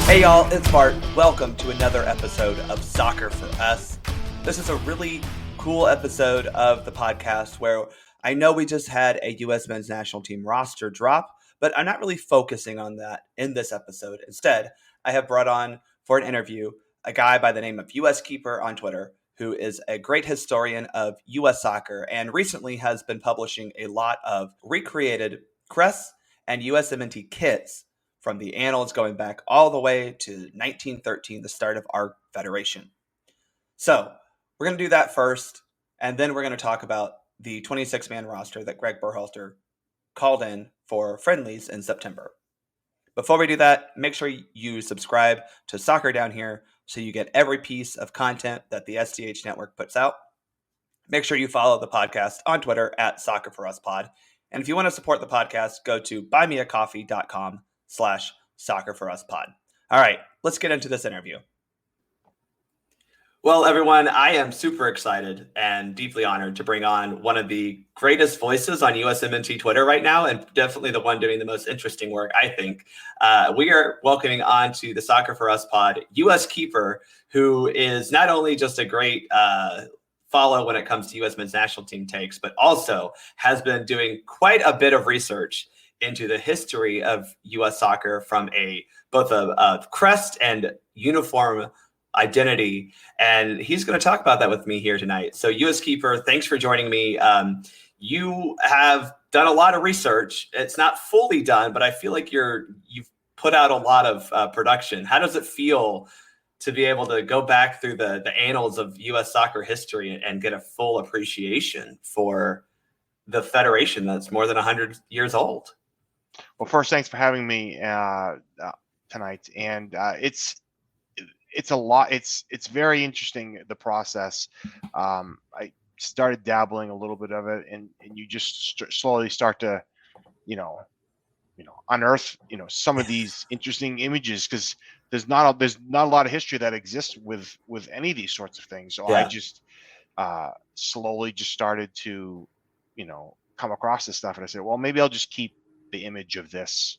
Hey y'all, it's Bart. Welcome to another episode of Soccer for Us. This is a really cool episode of the podcast where I know we just had a U.S. men's national team roster drop, but I'm not really focusing on that in this episode. Instead, I have brought on for an interview a guy by the name of USKeeper on Twitter, who is a great historian of U.S. soccer and recently has been publishing a lot of recreated crests and USMNT kits from the annals going back all the way to 1913, the start of our federation. So we're going to do that first, and then we're going to talk about the 26-man roster that Greg Berhalter called in for friendlies in September. Before we do that, make sure you subscribe to Soccer Down Here so you get every piece of content that the SDH Network puts out. Make sure you follow the podcast on Twitter at Soccer for Us Pod. And if you want to support the podcast, go to buymeacoffee.com/Soccer for Us Pod. All right, let's get into this interview. Well, everyone, I am super excited and deeply honored to bring on one of the greatest voices on USMNT Twitter right now, and definitely the one doing the most interesting work, I think. We are welcoming on to the Soccer for Us Pod, USKeeper, who is not only just a great follow when it comes to U.S. men's national team takes, but also has been doing quite a bit of research into the history of U.S. soccer from both a crest and uniform identity. And he's going to talk about that with me here tonight. So USKeeper, thanks for joining me. You have done a lot of research. It's not fully done, but I feel like you've put out a lot of production. How does it feel to be able to go back through the annals of U.S. soccer history and get a full appreciation for the federation that's more than 100 years old? Well, first, thanks for having me tonight. And it's a lot. It's very interesting, the process. I started dabbling a little bit of it, and you just slowly start to, unearth, some of these interesting images, because there's not a lot of history that exists with any of these sorts of things. So yeah. I just slowly just started to, come across this stuff, and I said, well, maybe I'll just keep the image of this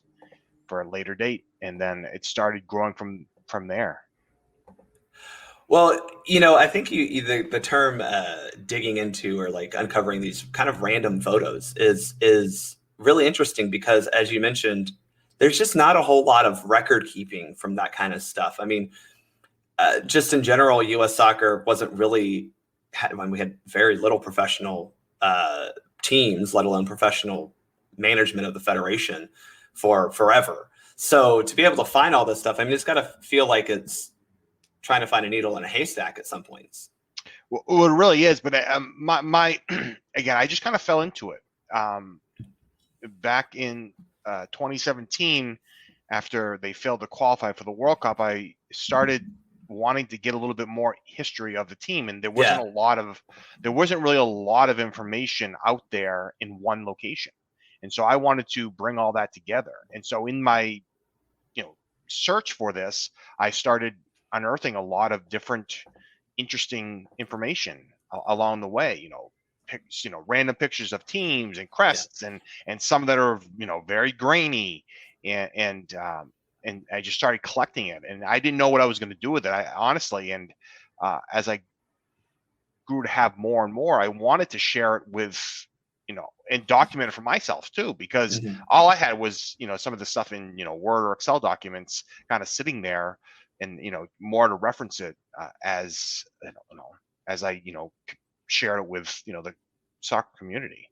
for a later date, and then it started growing from there. Well, I think the term digging into or like uncovering these kind of random photos is really interesting because, as you mentioned, there's just not a whole lot of record keeping from that kind of stuff. I mean, just in general, U.S. soccer wasn't really when we had very little professional teams, let alone professional management of the federation for forever. So to be able to find all this stuff, I mean, it's got to feel like it's trying to find a needle in a haystack at some points. Well, it really is. But my again, I just kind of fell into it. Back in 2017, after they failed to qualify for the World Cup, I started wanting to get a little bit more history of the team, and there wasn't really a lot of information out there in one location. And so I wanted to bring all that together. And so in my, search for this, I started unearthing a lot of different interesting information along the way, random pictures of teams and crests, and some that are, very grainy, and I just started collecting it, and I didn't know what I was going to do with it, honestly. And as I grew to have more and more, I wanted to share it with, and document it for myself too, because all I had was, some of the stuff in, Word or Excel documents kind of sitting there, and, more to reference it as I, share it with, the soccer community.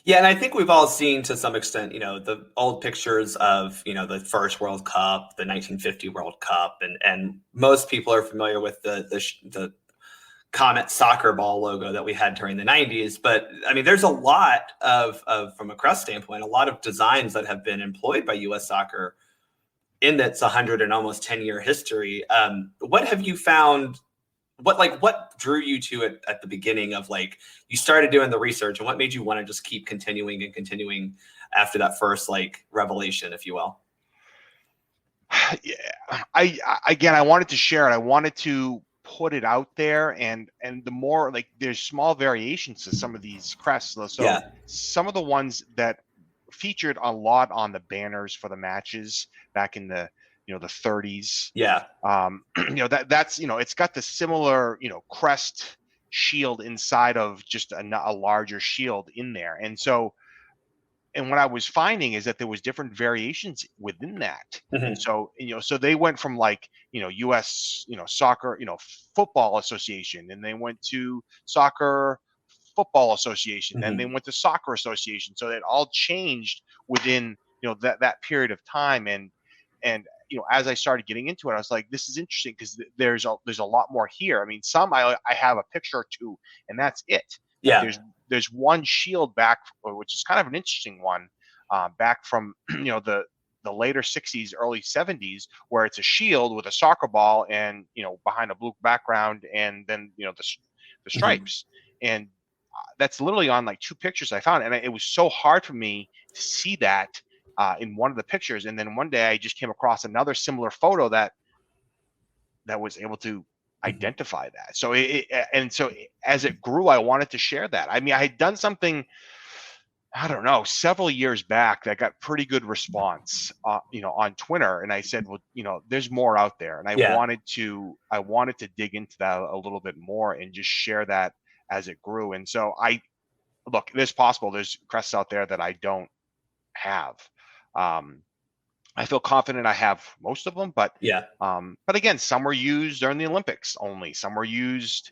Yeah, and I think we've all seen to some extent, the old pictures of, the first World Cup, the 1950 World Cup, and most people are familiar with the Comet soccer ball logo that we had during the 90s. But I mean, there's a lot of from a crest standpoint, a lot of designs that have been employed by U.S. soccer in its 100 and almost 10-year history. What have you found? What drew you to it at the beginning of, you started doing the research, and what made you want to just keep continuing after that first revelation, if you will? Yeah, I wanted to share it. I wanted to put it out there, and the more, there's small variations to some of these crests. So some of the ones that featured a lot on the banners for the matches back in the the 30s. Yeah. That's it's got the similar crest shield inside of just a larger shield in there, and what I was finding is that there was different variations within that. Mm-hmm. And so, so they went from like, US, soccer, football association, and they went to soccer football association, then Mm-hmm. they went to soccer association. So it all changed within, that period of time. And, as I started getting into it, I was like, this is interesting because there's a lot more here. I mean, some I have a picture or two, and that's it. Like Yeah. there's one shield back, which is kind of an interesting one, back from the later 60s, early 70s, where it's a shield with a soccer ball and behind a blue background, and then the stripes, and that's literally on like two pictures I found, and it was so hard for me to see that in one of the pictures, and then one day I just came across another similar photo that was able to identify that. So as it grew, I wanted to share that. I mean, I had done something, I don't know, several years back that got pretty good response, on Twitter. And I said, well, there's more out there. And I wanted to dig into that a little bit more and just share that as it grew. And so there's crests out there that I don't have. I feel confident I have most of them, but again, some were used during the Olympics only. Some were used,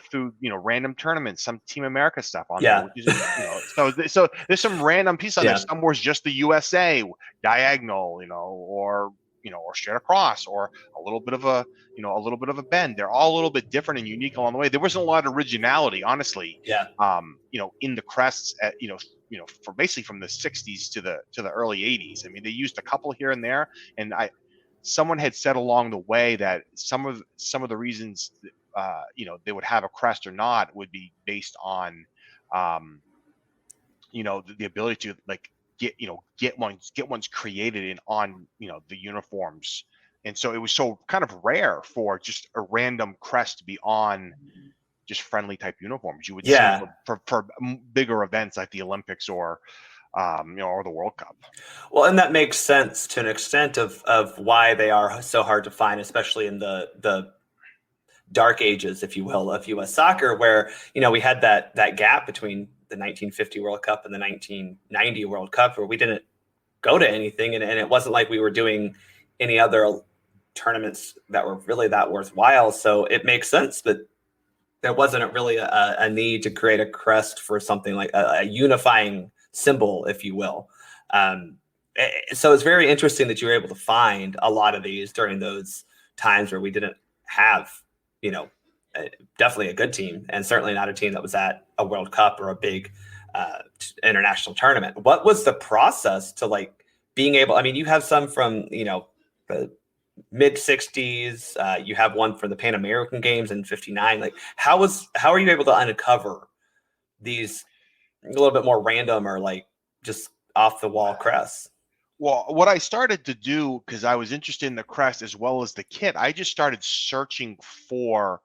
through random tournaments. Some Team America stuff on there, which is, so there's some random piece on there. Some was just the USA diagonal, or straight across, or a little bit of a bend. They're all a little bit different and unique along the way. There wasn't a lot of originality, honestly. In the crests, for basically from the 60s to the early 80s. I mean, they used a couple here and there, and someone had said along the way that some of the reasons they would have a crest or not would be based on the ability to like get ones created on the uniforms. And so it was so kind of rare for just a random crest to be on just friendly type uniforms. You would see for bigger events like the Olympics or or the World Cup. Well, and that makes sense to an extent of why they are so hard to find, especially in the dark ages, if you will, of U.S. soccer, where we had that gap between the 1950 World Cup and the 1990 World Cup, where we didn't go to anything, and it wasn't like we were doing any other tournaments that were really that worthwhile. So it makes sense that there wasn't really a need to create a crest for something like a unifying symbol, if you will. So it's very interesting that you were able to find a lot of these during those times where we didn't have, definitely a good team, and certainly not a team that was at a World Cup or a big international tournament. What was the process to like being able? I mean, you have some from the mid 60s. You have one for the Pan American Games in '59. Like, how are you able to uncover these a little bit more random or like just off the wall crests? Well, what I started to do, because I was interested in the crest as well as the kit, I just started searching for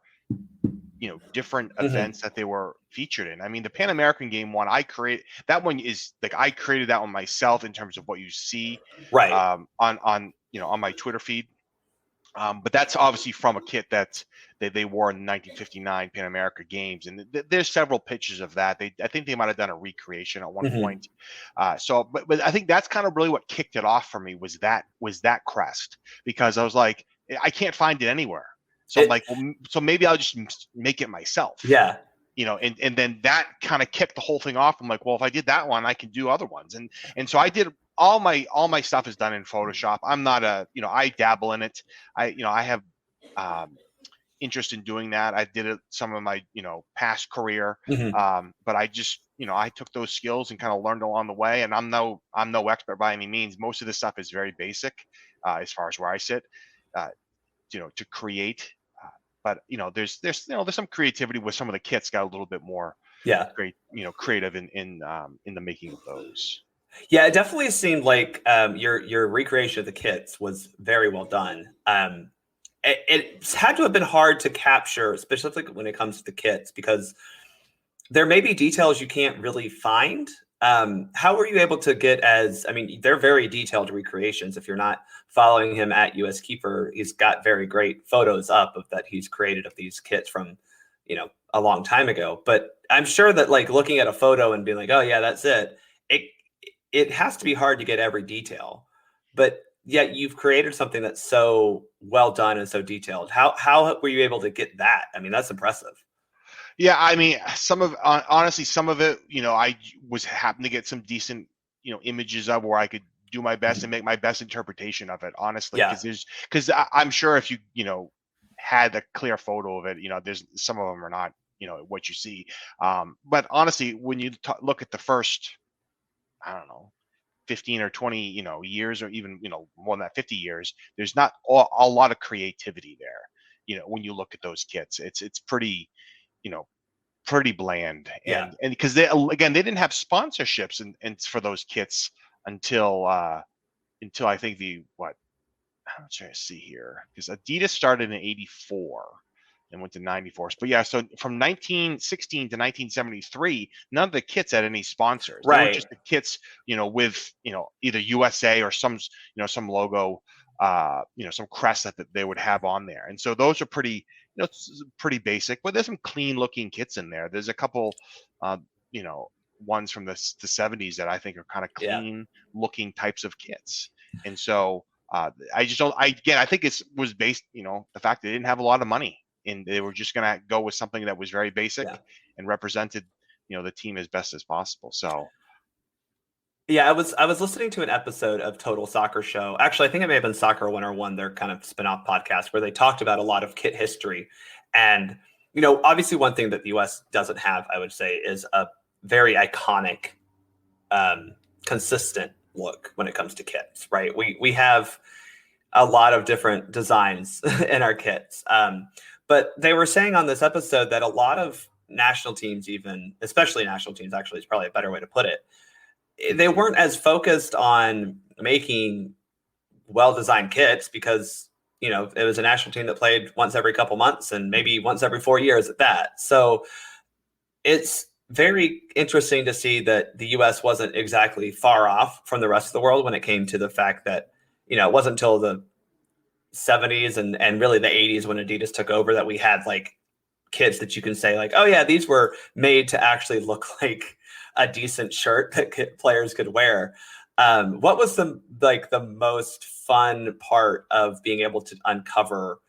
different events that they were featured in. I mean, the Pan American Game one, I created that one myself in terms of what you see on my Twitter feed. But that's obviously from a kit that they wore in the 1959 Pan America Games, and there's several pictures of that. I think they might have done a recreation at one point. But I think that's kind of really what kicked it off for me was that crest, because I was like, I can't find it anywhere. So I'm like, well, so maybe I'll just make it myself. Yeah. And then that kind of kicked the whole thing off. I'm like, well, if I did that one, I can do other ones. And so I did. All my stuff is done in Photoshop. I'm not I dabble in it. I have interest in doing that. I did it some of my past career, but I just I took those skills and kind of learned along the way. And I'm no expert by any means. Most of this stuff is very basic as far as where I sit, to create. But there's some creativity with some of the kits. Got a little bit more great creative in the making of those. Yeah, it definitely seemed like your recreation of the kits was very well done. It's had to have been hard to capture, especially when it comes to the kits, because there may be details you can't really find How were you able to get I mean, they're very detailed recreations. If you're not following him at USKeeper, he's got very great photos up of that he's created of these kits from, a long time ago. But I'm sure that like looking at a photo and being like, oh yeah, that's it. It it has to be hard to get every detail, but yet you've created something that's so well done and so detailed. How were you able to get that? I mean, that's impressive. Yeah, I mean, honestly, some of it, I was happened to get some decent, images of where I could do my best and make my best interpretation of it, honestly, Yeah, because I'm sure if you, had a clear photo of it, there's some of them are not, what you see. But honestly, when you look at the first, I don't know, 15 or 20, years, or even, more than that, 50 years, there's not a lot of creativity there. When you look at those kits, it's pretty, you know, pretty bland, yeah, and because they didn't have sponsorships and for those kits until I think I'm trying to see here, because Adidas started in '84 and went to '94. But yeah, so from 1916 to 1973, none of the kits had any sponsors. They were right. just the kits, with either USA or some logo, some crest that they would have on there. And so those are pretty basic, but there's some clean looking kits in there. There's a couple, uh, you know, ones from the '70s that I think are kind of Yeah, clean looking types of kits. And so I just don't. I think it was based, the fact they didn't have a lot of money, and they were just gonna go with something that was very basic yeah. and represented, the team as best as possible. So Yeah, I was listening to an episode of Total Soccer Show. Actually, I think it may have been Soccer 101, their kind of spin-off podcast, where they talked about a lot of kit history. And, obviously one thing that the US doesn't have, I would say, is a very iconic, consistent look when it comes to kits, right? We have a lot of different designs in our kits. But they were saying on this episode that a lot of national teams, even especially national teams, actually is probably a better way to put it, they weren't as focused on making well-designed kits because it was a national team that played once every couple months and maybe once every 4 years at that. So it's very interesting to see that the US wasn't exactly far off from the rest of the world when it came to the fact that it wasn't until the '70s and really the '80s when Adidas took over that we had like kits that you can say like, oh yeah, these were made to actually look like a decent shirt that players could wear. What was the most fun part of being able to uncover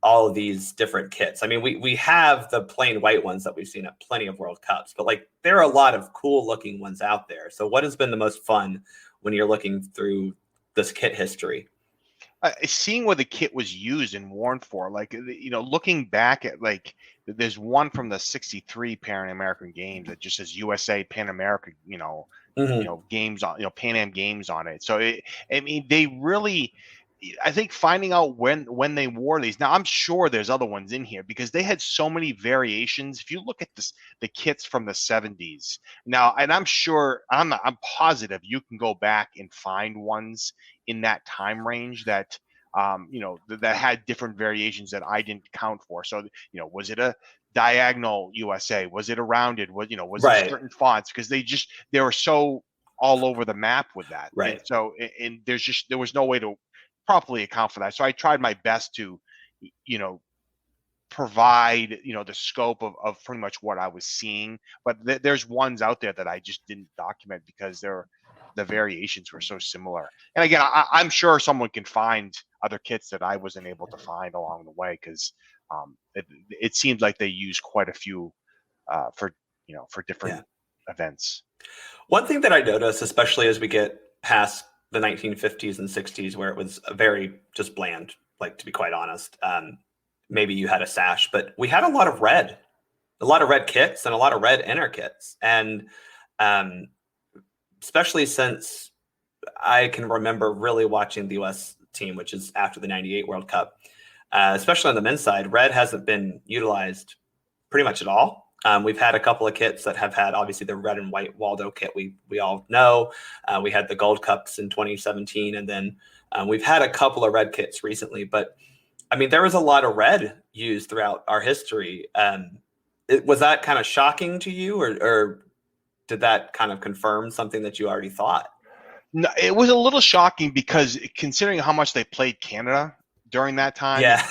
all of these different kits? I mean, we have the plain white ones that we've seen at plenty of World Cups, but like there are a lot of cool looking ones out there. So what has been the most fun when you're looking through this kit history? seeing what the kit was used and worn for, like, looking back at, like, there's one from the '63 Pan American Games that just says USA Pan American, Mm-hmm. games on, Pan Am Games on it. So I mean, they really, I think finding out when they wore these. Now I'm sure there's other ones in here because they had so many variations. If you look at the kits from the '70s now, and I'm positive you can go back and find ones in that time range that that had different variations that I didn't count for. So was it a diagonal USA? Was it a rounded? Was it Right, certain fonts? Because they were so all over the map with that. And right. so and there was no way to properly account for that. So I tried my best to, you know, provide, the scope of pretty much what I was seeing. But there's ones out there that I just didn't document because the variations were so similar. And again, I'm sure someone can find other kits that I wasn't able to find along the way because it seemed like they used quite a few for Yeah. different events. One thing that I noticed, especially as we get past the 1950s and '60s, where it was a very just bland, like to be quite honest, maybe you had a sash, but we had a lot of red kits and a lot of red inner kits. And um, especially since I can remember really watching the US team, which is after the '98 World Cup, especially on the men's side, red hasn't been utilized pretty much at all. We've had a couple of kits that have had obviously the red and white Waldo kit we all know. We had the Gold Cups in 2017, and then we've had a couple of red kits recently. But I mean, there was a lot of red used throughout our history. Was that kind of shocking to you, or did that kind of confirm something that you already thought? No, it was a little shocking because considering how much they played Canada during that time, Yeah.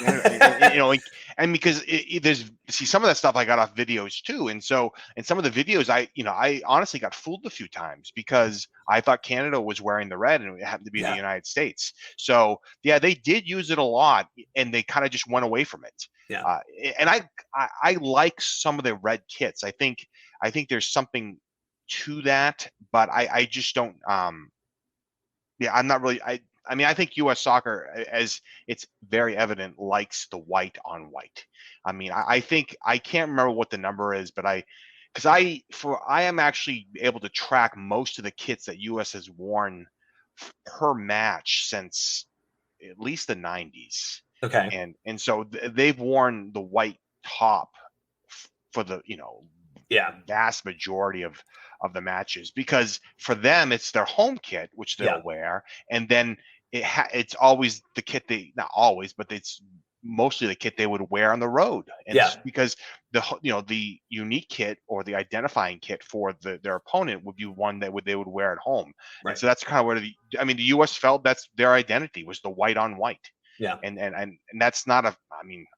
and because there's some of that stuff I got off videos too, and so in some of the videos I honestly got fooled a few times because I thought Canada was wearing the red and it happened to be the United States. So yeah, they did use it a lot, and they kind of just went away from it. Yeah. And I like some of the red kits. I think there's something to that, but I just don't. Yeah, I'm not really. I mean, I think U.S. soccer, as it's very evident, likes the white on white. I mean, I think I can't remember what the number is, but because I am actually able to track most of the kits that U.S. has worn per match since at least the 90s. Okay. And so they've worn the white top for the vast majority of the matches, because for them it's their home kit which they'll wear, and then it's always the kit not always, but it's mostly the kit they would wear on the road. And because the unique kit or the identifying kit for their opponent would be one that they would wear at home. Right. And so that's kind of where the US felt that's their identity, was the white on white. Yeah. And that's not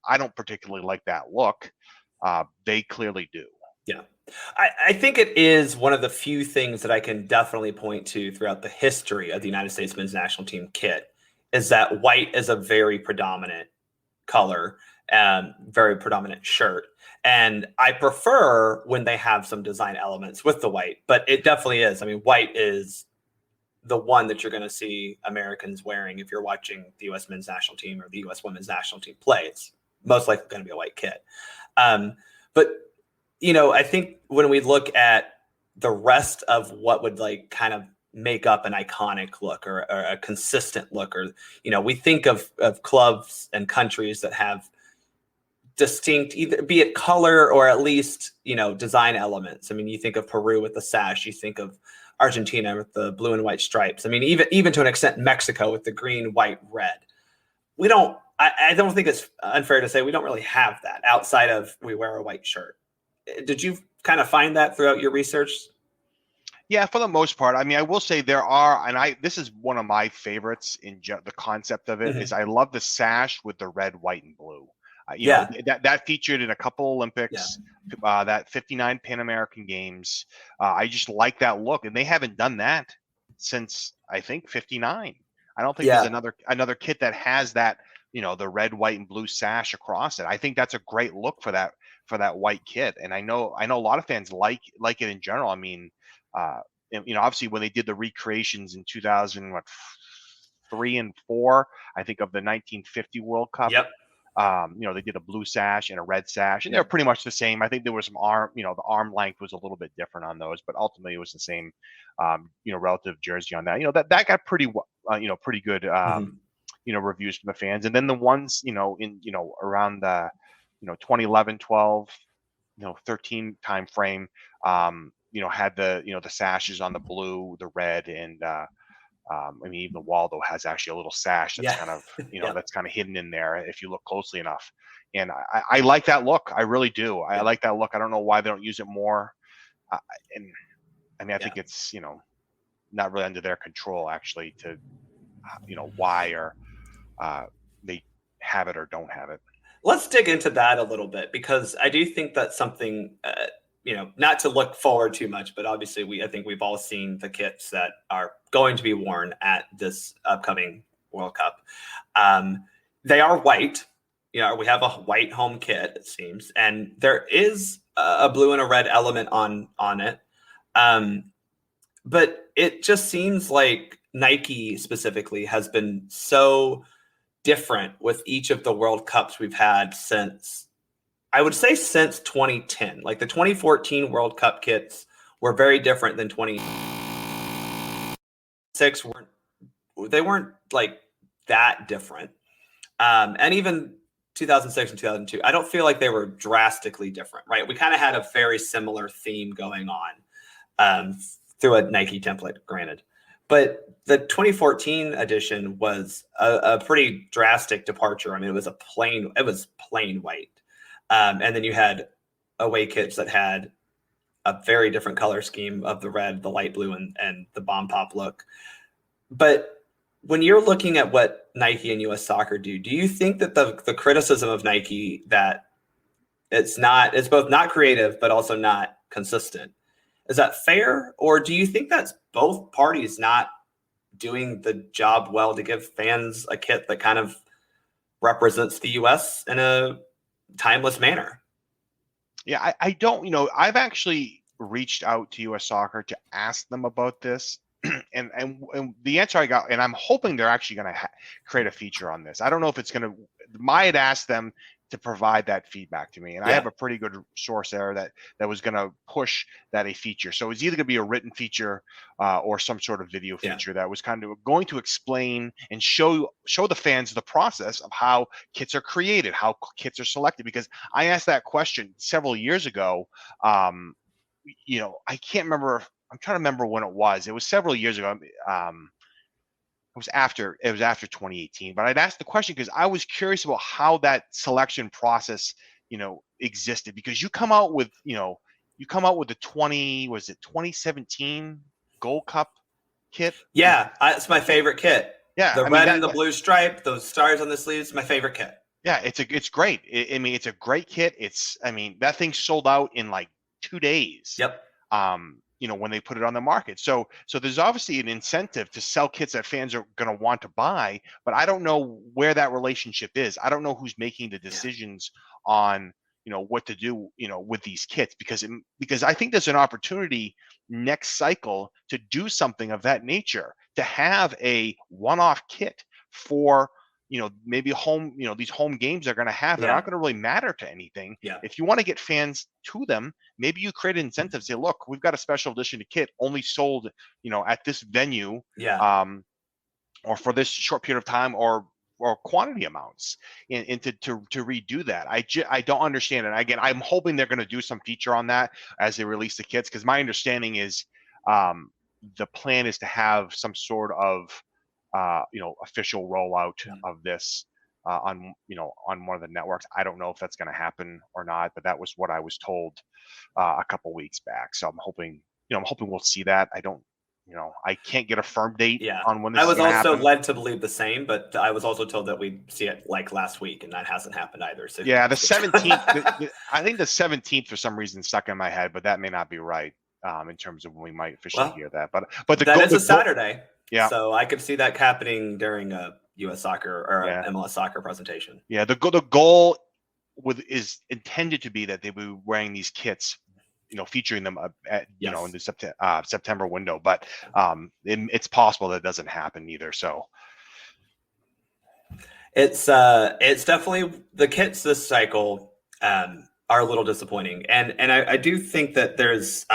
I don't particularly like that look. They clearly do. Yeah. I think it is one of the few things that I can definitely point to throughout the history of the United States men's national team kit, is that white is a very predominant color and very predominant shirt. And I prefer when they have some design elements with the white, but it definitely is. I mean, white is the one that you're going to see Americans wearing if you're watching the U.S. men's national team or the U.S. women's national team play. It's most likely going to be a white kit. But I think when we look at the rest of what would kind of make up an iconic look or a consistent look, or, we think of clubs and countries that have distinct, either be it color or at least, design elements. I mean, you think of Peru with the sash, you think of Argentina with the blue and white stripes. I mean, even to an extent, Mexico with the green, white, red. I don't think it's unfair to say we don't really have that outside of we wear a white shirt. Did you kind of find that throughout your research? Yeah, for the most part. I mean, I will say there are, and this is one of my favorites in the concept of it, is I love the sash with the red, white, and blue. That featured in a couple Olympics, that 59 Pan American Games. I just like that look, and they haven't done that since I think 59. I don't think there's another kit that has that, the red, white, and blue sash across it. I think that's a great look for that white kit, and I know a lot of fans like it in general. I mean, obviously when they did the recreations in 2003 and 4, I think, of the 1950 World Cup. Yep. They did a blue sash and a red sash, and they're pretty much the same. I think there was some arm, the arm length was a little bit different on those, but ultimately it was the same, relative jersey on that. That got pretty good, reviews from the fans. And then the ones, around the, 2011, 12, 13 time frame, had the sashes on the blue, the red, and even the Waldo has actually a little sash that's kind of, that's kind of hidden in there if you look closely enough. And I like that look. I really do. I like that look. I don't know why they don't use it more. I think it's, not really under their control actually to, why or they have it or don't have it. Let's dig into that a little bit, because I do think that's something, not to look forward too much, but obviously I think we've all seen the kits that are going to be worn at this upcoming World Cup. They are white. We have a white home kit, it seems, and there is a blue and a red element on it. But it just seems like Nike specifically has been so different with each of the World Cups we've had since 2010. Like the 2014 World Cup kits were very different than 2006. They weren't like that different. And even 2006 and 2002, I don't feel like they were drastically different, right? We kind of had a very similar theme going on through a Nike template, granted. But the 2014 edition was a pretty drastic departure. I mean, it was plain white. And then you had away kits that had a very different color scheme of the red, the light blue, and the bomb pop look. But when you're looking at what Nike and US Soccer do you think that the criticism of Nike that it's both not creative but also not consistent, is that fair? Or do you think that's both parties not doing the job well to give fans a kit that kind of represents the US in a timeless manner? Yeah, I don't, I've actually reached out to US Soccer to ask them about this. And the answer I got, and I'm hoping they're actually going to create a feature on this. I don't know if it's going to. I had asked them to provide that feedback to me, and I have a pretty good source there that was going to push that a feature. So it's either going to be a written feature or some sort of video feature that was kind of going to explain and show the fans the process of how kits are created, how kits are selected. Because I asked that question several years ago. I can't remember. I'm trying to remember when it was. It was several years ago. It was after 2018. But I'd asked the question because I was curious about how that selection process, existed. Because you come out with the 2017 Gold Cup kit? Yeah, it's my favorite kit. Yeah, the red and the blue stripe, those stars on the sleeves, my favorite kit. Yeah, it's great. It's a great kit. That thing sold out in like 2 days. Yep. When they put it on the market. So there's obviously an incentive to sell kits that fans are going to want to buy, but I don't know where that relationship is. I don't know who's making the decisions on, what to do, with these kits, because I think there's an opportunity next cycle to do something of that nature, to have a one-off kit for, maybe home, these home games are going to have that aren't going to really matter to anything. Yeah. If you want to get fans to them, maybe you create an incentive, say, look, we've got a special edition kit only sold, at this venue, or for this short period of time, or quantity amounts, and to redo that. I don't understand it. Again, I'm hoping they're going to do some feature on that as they release the kits, because my understanding is the plan is to have some sort of official rollout of this on one of the networks. I don't know if that's going to happen or not, but that was what I was told a couple weeks back. So I'm hoping we'll see that. I can't get a firm date on when this is going to happen. I was also led to believe the same, but I was also told that we'd see it like last week, and that hasn't happened either. So yeah, the 17th. I think the 17th for some reason stuck in my head, but that may not be right in terms of when we might officially hear that. But that is a Saturday. Yeah. So I could see that happening during a US Soccer or a MLS Soccer presentation. Yeah, the goal is intended to be that they will be wearing these kits, featuring them in the September window. But it's possible that doesn't happen either. So it's definitely, the kits this cycle are a little disappointing, and I do think that there's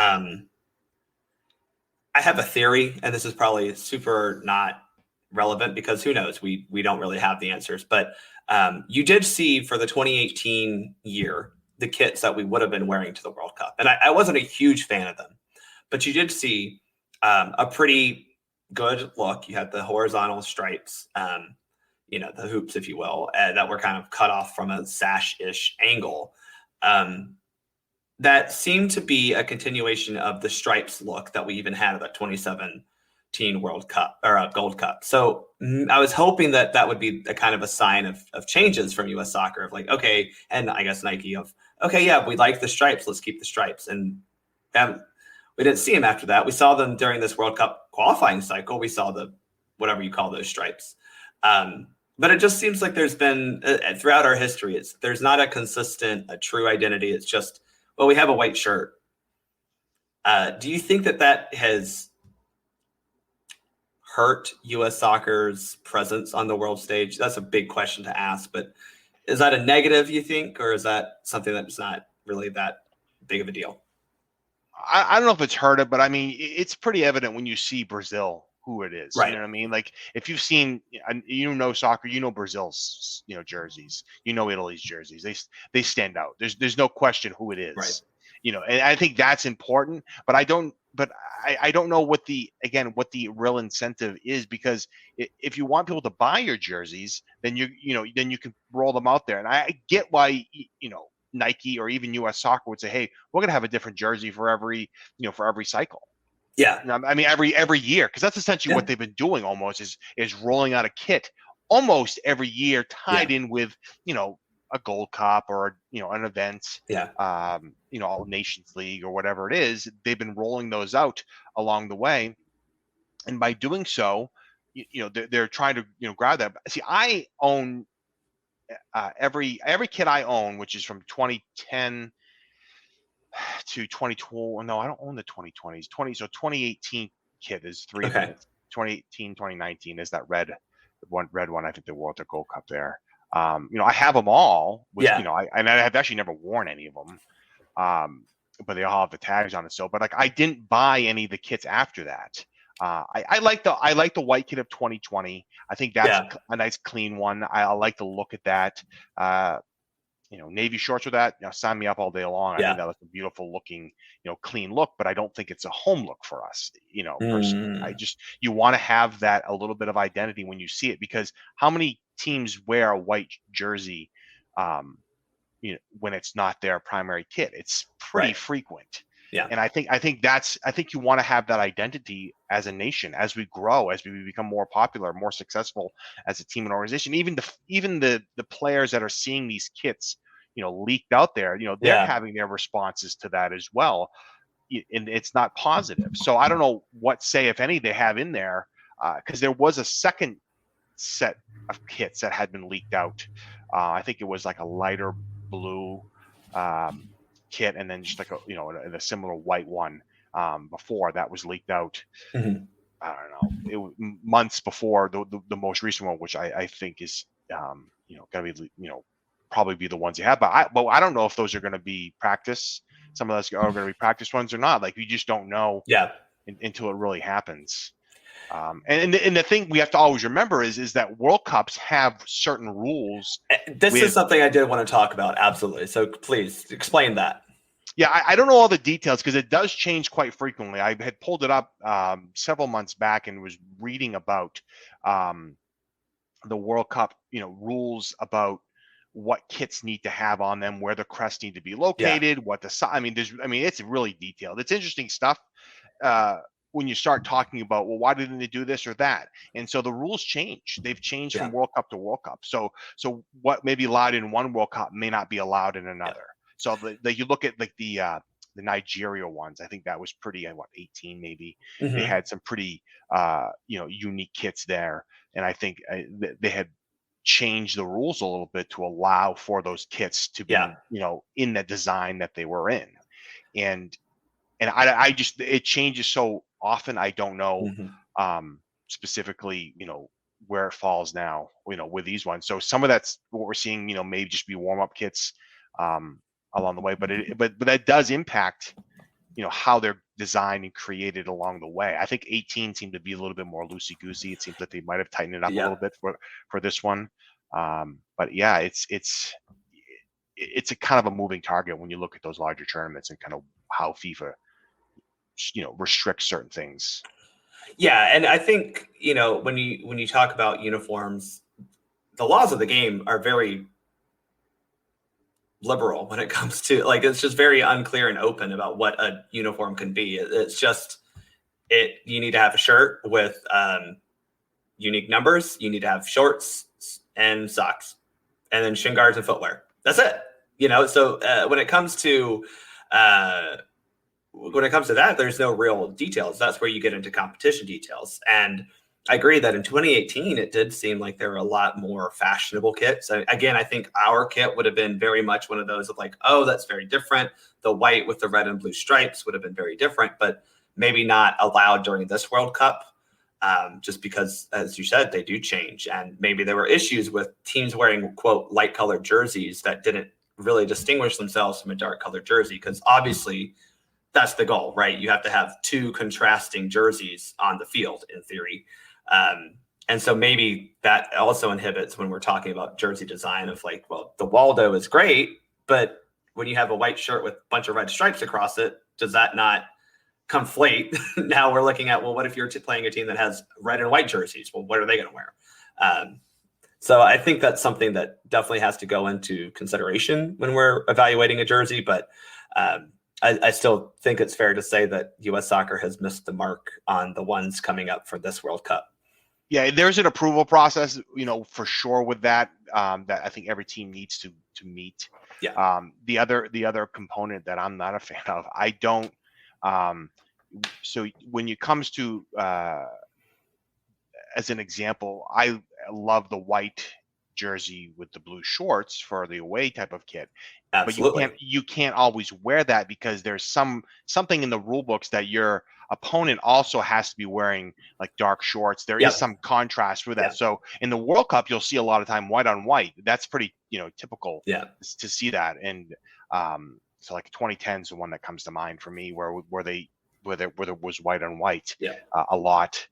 I have a theory, and this is probably super not relevant because who knows? We don't really have the answers. But you did see for the 2018 year the kits that we would have been wearing to the World Cup, and I wasn't a huge fan of them, but you did see a pretty good look. You had the horizontal stripes, the hoops, if you will, that were kind of cut off from a sash-ish angle. That seemed to be a continuation of the stripes look that we even had at that 2017 World Cup or Gold Cup. So I was hoping that would be a kind of a sign of changes from US Soccer, of like, okay, and I guess Nike, of, okay, yeah, we like the stripes, let's keep the stripes. And we didn't see them after that. We saw them during this World Cup qualifying cycle. We saw the, whatever you call those stripes. But it just seems like there's been, throughout our history, there's not a consistent, a true identity. It's just, well, we have a white shirt. Do you think that has hurt U.S. Soccer's presence on the world stage? That's a big question to ask, but is that a negative, you think, or is that something that's not really that big of a deal? I don't know if it's hurt it, but it's pretty evident when you see Brazil who it is. Right. You know what I mean? Like if you've seen, soccer, Brazil's, jerseys, Italy's jerseys, they stand out. There's no question who it is. Right. And I think that's important, but I don't know what the real incentive is, because if you want people to buy your jerseys, then you can roll them out there. And I get why, Nike or even US Soccer would say, hey, we're going to have a different jersey for every cycle. Yeah. I mean, every year, because that's essentially what they've been doing almost is rolling out a kit almost every year tied in with, a Gold Cup or, an event, All Nations League or whatever it is. They've been rolling those out along the way. And by doing so, they're trying to, grab that. See, I own every kit I own, which is from 2010 to 2012. No, I don't own the 2020s. 2018 kit is 3 of them. 2018, 2019 is that red one. I think they wore the Gold Cup there. I have them all. I have actually never worn any of them. But they all have the tags on it still. But I didn't buy any of the kits after that. I like the white kit of 2020. I think that's a nice clean one. I like to look at that. Navy shorts with that, sign me up all day long. I think that was a beautiful looking, clean look, but I don't think it's a home look for us, personally. You want to have that a little bit of identity when you see it, because how many teams wear a white jersey, when it's not their primary kit? It's pretty frequent. Yeah. And I think you want to have that identity as a nation, as we grow, as we become more popular, more successful as a team and organization. Even the players that are seeing these kits, leaked out there, they're having their responses to that as well. And it's not positive. So I don't know what say, if any, they have in there, because there was a second set of kits that had been leaked out. I think it was like a lighter blue kit, and then just like a similar white one before that was leaked out. I don't know, months before the most recent one, which I think is gonna be probably be the ones you have. But I don't know if those are going to be practice. Some of those are going to be practice ones or not. Like, you just don't know until it really happens. And the thing we have to always remember is that World Cups have certain rules. This is something I did want to talk about. Absolutely. So please explain that. Yeah, I don't know all the details because it does change quite frequently. I had pulled it up several months back and was reading about the World Cup, rules about what kits need to have on them, where the crests need to be located, what the it's really detailed. It's interesting stuff. When you start talking about, well, why didn't they do this or that? And so the rules change. They've changed from World Cup to World Cup. So what may be allowed in one World Cup may not be allowed in another. So you look at like the Nigeria ones. I think that was pretty, 18 maybe. They had some pretty unique kits there, and I think they had changed the rules a little bit to allow for those kits to be in the design that they were in, and I just, it changes so often. I don't know specifically where it falls now with these ones. So some of that's what we're seeing maybe just be warm-up kits along the way, but that does impact how they're designed and created along the way. I think 18 seemed to be a little bit more loosey-goosey. It seems that they might have tightened it up a little bit for this one. But yeah, it's a kind of a moving target when you look at those larger tournaments and kind of how FIFA restricts certain things. Yeah, and I think when you talk about uniforms, the laws of the game are very liberal when it comes to, like, it's just very unclear and open about what a uniform can be. It's just you need to have a shirt with unique numbers, you need to have shorts and socks, and then shin guards and footwear. That's it. So when it comes to that, there's no real details. That's where you get into competition details. And I agree that in 2018, it did seem like there were a lot more fashionable kits. Again, I think our kit would have been very much one of those of like, oh, that's very different. The white with the red and blue stripes would have been very different, but maybe not allowed during this World Cup, just because, as you said, they do change. And maybe there were issues with teams wearing, quote, light colored jerseys that didn't really distinguish themselves from a dark colored jersey, because obviously that's the goal, right? You have to have two contrasting jerseys on the field in theory. And so maybe that also inhibits when we're talking about jersey design of like, well, the Waldo is great, but when you have a white shirt with a bunch of red stripes across it, does that not conflate? Now we're looking at, well, what if you're playing a team that has red and white jerseys? Well, what are they going to wear? So I think that's something that definitely has to go into consideration when we're evaluating a jersey. But I still think it's fair to say that U.S. Soccer has missed the mark on the ones coming up for this World Cup. Yeah, there's an approval process, for sure with that, that I think every team needs to meet. Yeah. The other component that I'm not a fan of, I don't. So when it comes to, as an example, I love the white jersey with the blue shorts for the away type of kit, but Absolutely. you can't always wear that because there's something in the rule books that your opponent also has to be wearing like dark shorts. There is Yep. some contrast with that. Yeah. So in the World Cup, you'll see a lot of time white on white. That's pretty typical Yeah. to see that. And so like 2010 is the one that comes to mind for me, where there was white on white Yeah. a lot.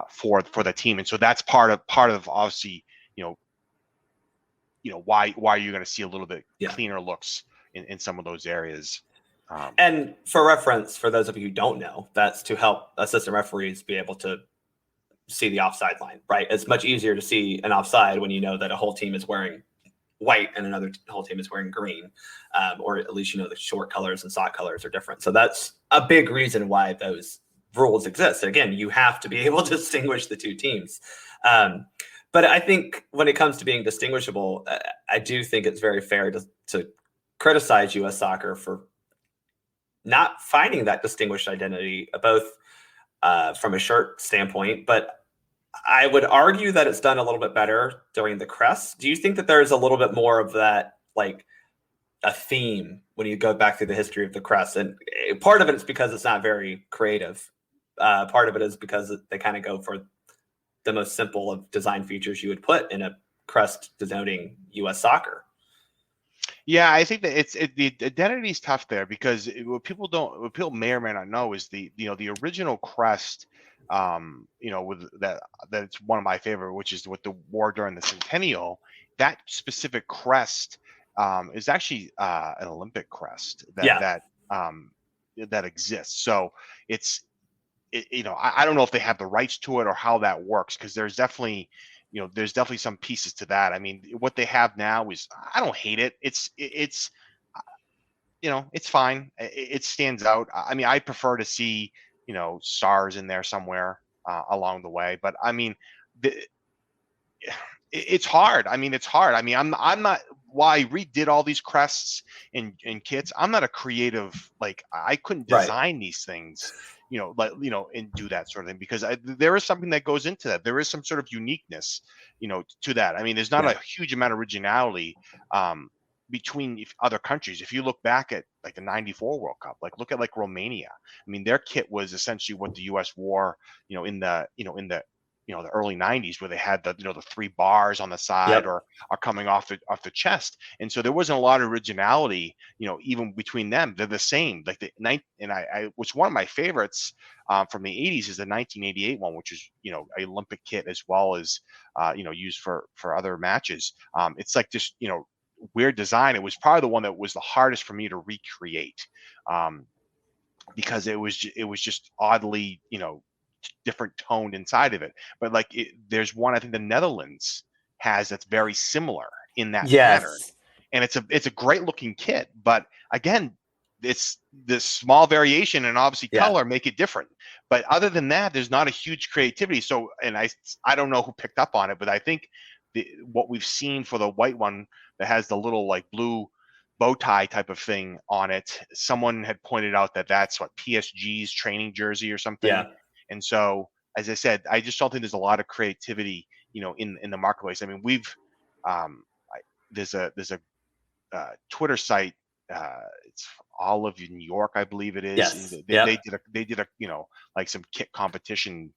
For the team, and so that's part of obviously why you're going to see a little bit cleaner looks in some of those areas. And for reference, for those of you who don't know, that's to help assistant referees be able to see the offside line, right? It's much easier to see an offside when you know that a whole team is wearing white and another whole team is wearing green, or at least the short colors and sock colors are different. So that's a big reason why those rules exist. Again, you have to be able to distinguish the two teams. But I think when it comes to being distinguishable, I do think it's very fair to criticize U.S. Soccer for not finding that distinguished identity, both from a shirt standpoint, but I would argue that it's done a little bit better during the crests. Do you think that there's a little bit more of that, like a theme when you go back through the history of the crest? And part of it is because it's not very creative. Part of it is because they kind of go for the most simple of design features you would put in a crest denoting U.S. Soccer. Yeah, I think that the identity is tough there because what people may or may not know is the original crest, with that's one of my favorite, which is with the war during the Centennial. That specific crest is actually an Olympic crest that exists. So I don't know if they have the rights to it or how that works, because there's definitely some pieces to that. I mean, what they have now is, I don't hate it. It's fine. It stands out. I mean, I prefer to see stars in there somewhere along the way. But I mean, it's hard. I mean, it's hard. I mean, I'm not. Why I redid all these crests and kits. I'm not a creative. Like, I couldn't design these things. And do that sort of thing, because there is something that goes into that. There is some sort of uniqueness, to that. I mean, there's not a huge amount of originality between other countries. If you look back at like the '94 World Cup, like look at like Romania. I mean, their kit was essentially what the U.S. wore, in the the early '90s, where they had the the 3 bars on the side or are coming off the chest, and so there wasn't a lot of originality, even between them. They're the same. Like I which one of my favorites from the '80s is the 1988 one, which is a Olympic kit as well as used for other matches. It's like this weird design. It was probably the one that was the hardest for me to recreate, because it was just oddly different toned inside of it. But like there's one I think the Netherlands has that's very similar in that pattern, and it's a great looking kit. But again, it's this small variation and obviously color make it different. But other than that, there's not a huge creativity. So, and I don't know who picked up on it, but I think what we've seen for the white one that has the little like blue bow tie type of thing on it, someone had pointed out that that's what PSG's training jersey or something. And so, as I said, I just don't think there's a lot of creativity, in the marketplace. I mean, there's a Twitter site, it's All of New York, I believe it is. Yes. They did a like some kit competition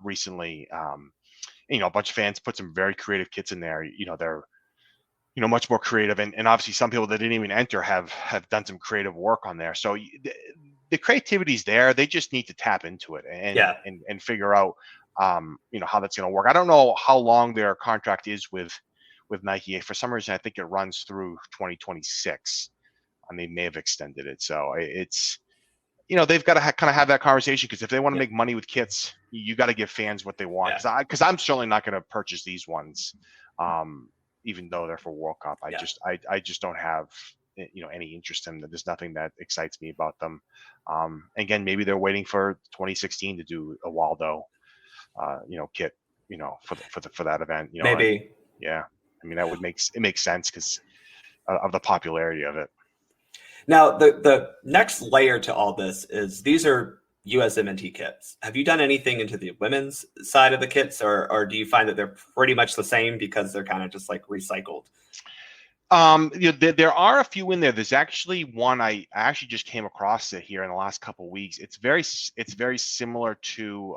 recently. A bunch of fans put some very creative kits in there. They're much more creative, and obviously some people that didn't even enter have done some creative work on there. So the creativity's there. They just need to tap into it and figure out how that's going to work. I don't know how long their contract is with Nike. For some reason, I think it runs through 2026, and they may have extended it. So it's they've got to kind of have that conversation, because if they want to make money with kits, you got to give fans what they want. Because I'm certainly not going to purchase these ones. even though they're for World Cup. Yeah. I just don't have any interest in them. There's nothing that excites me about them. Again, maybe they're waiting for 2016 to do a Waldo, kit, for that event. And Maybe. yeah, I mean it makes sense because of the popularity of it. Now, the next layer to all this is these are USMNT kits. Have you done anything into the women's side of the kits, or do you find that they're pretty much the same because they're kind of just like recycled? There are a few in there. There's actually one I actually just came across it here in the last couple of weeks. It's very similar to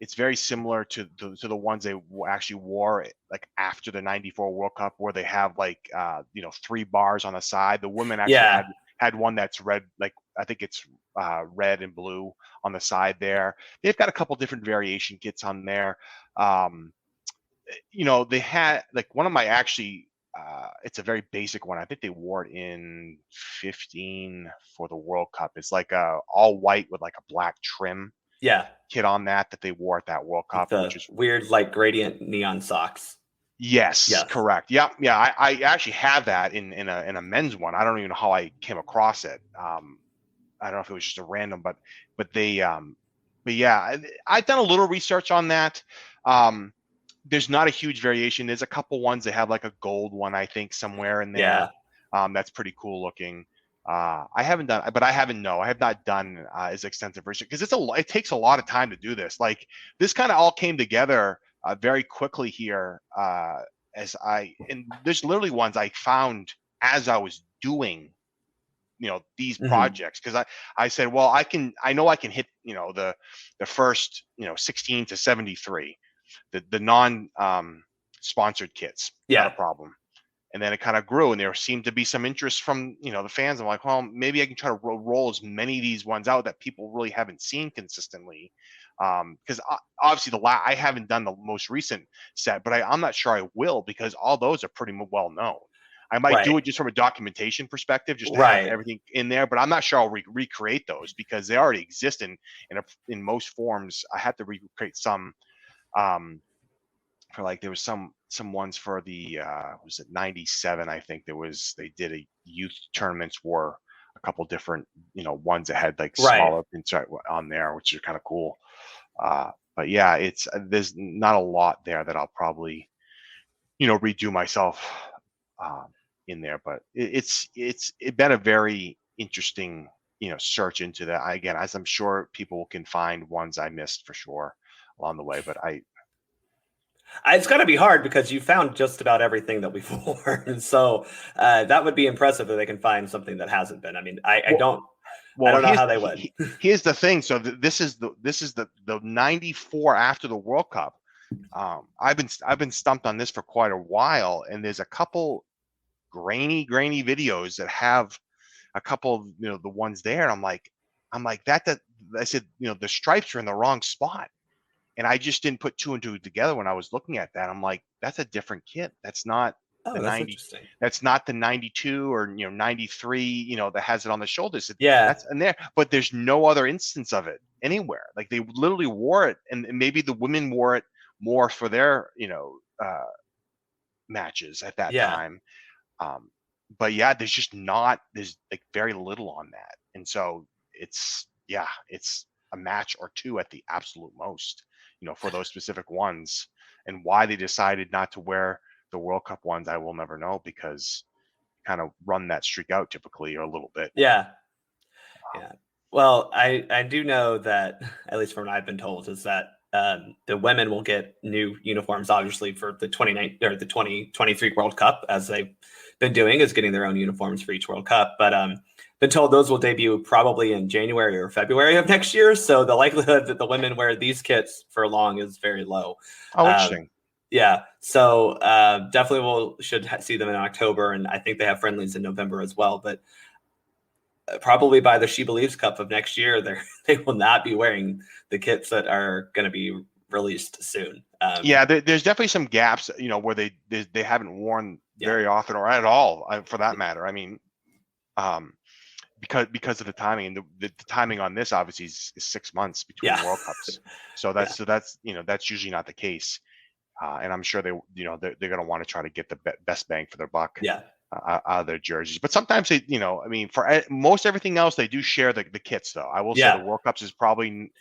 the ones they actually wore like after the '94 World Cup, where they have like 3 bars on the side. The women actually Yeah. had one that's red, like I think it's red and blue on the side there. They've got a couple different variation kits on there. They had like one of my actually it's a very basic one. I think they wore it in 15 for the World Cup. It's like all white with like a black trim Yeah. kit on that they wore at that World Cup, The which is weird like gradient neon socks. yes, Yes. correct. Yeah. I actually have that in a men's one. I don't even know how I came across it. I don't know if it was just a random, but yeah, I've done a little research on that. There's not a huge variation. There's a couple ones that have like a gold one, I think, somewhere in there. Yeah. That's pretty cool looking. I haven't done, but I have not done as extensive research because it takes a lot of time to do this. Like this kind of all came together very quickly here. And there's literally ones I found as I was doing, these projects, because I said, well, I know I can hit, the first, 16 to 73, the non sponsored kits, Yeah. not a problem. And then it kind of grew, and there seemed to be some interest from the fans. I'm like, well, maybe I can try to roll as many of these ones out that people really haven't seen consistently. Because obviously I haven't done the most recent set, but I'm not sure I will, because all those are pretty well known. I might do it just from a documentation perspective, just to have everything in there, but I'm not sure I'll recreate those because they already exist in most forms. I had to recreate some. For like there was some ones for the was it 97, I think they did a youth tournaments, were a couple different ones that had like smaller inside on there, which are kind of cool. But yeah, there's not a lot there that I'll probably redo myself in there, but it's been a very interesting search into that. Again, as I'm sure people can find ones I missed for sure along the way, but it's got to be hard because you found just about everything that we've worn. So that would be impressive if they can find something that hasn't been. I mean, I don't know how they would. Here's the thing. So this is the 94 after the World Cup. I've been stumped on this for quite a while, and there's a couple grainy videos that have a couple of the ones there, and I'm like that I said the stripes are in the wrong spot. And I just didn't put 2 and 2 together when I was looking at that. I'm like, that's a different kit. That's not the 90. Interesting. That's not the 92 or 93. That has it on the shoulders. That's in there, but there's no other instance of it anywhere. Like they literally wore it, and maybe the women wore it more for their matches at that time. But yeah, there's like very little on that, and so it's a match or 2 at the absolute most. For those specific ones, and why they decided not to wear the World Cup ones, I will never know, because kind of run that streak out typically, or a little bit. Yeah. Well, I do know that, at least from what I've been told, is that the women will get new uniforms, obviously, for the 2023 World Cup, as they've been doing, is getting their own uniforms for each World Cup. But been told those will debut probably in January or February of next year. So the likelihood that the women wear these kits for long is very low. Oh, interesting. Yeah. So definitely should see them in October. And I think they have friendlies in November as well. But probably by the She Believes Cup of next year, they will not be wearing the kits that are going to be released soon. Yeah, there's definitely some gaps, where they haven't worn very often, or at all, for that matter. I mean, because of the timing, and the timing on this obviously is 6 months between World Cups. So that's usually not the case. and I'm sure they're going to want to try to get the best bang for their buck Yeah. out of their jerseys. But sometimes they, I mean, for most everything else, they do share the kits, though. I will say the Yeah. World Cups is probably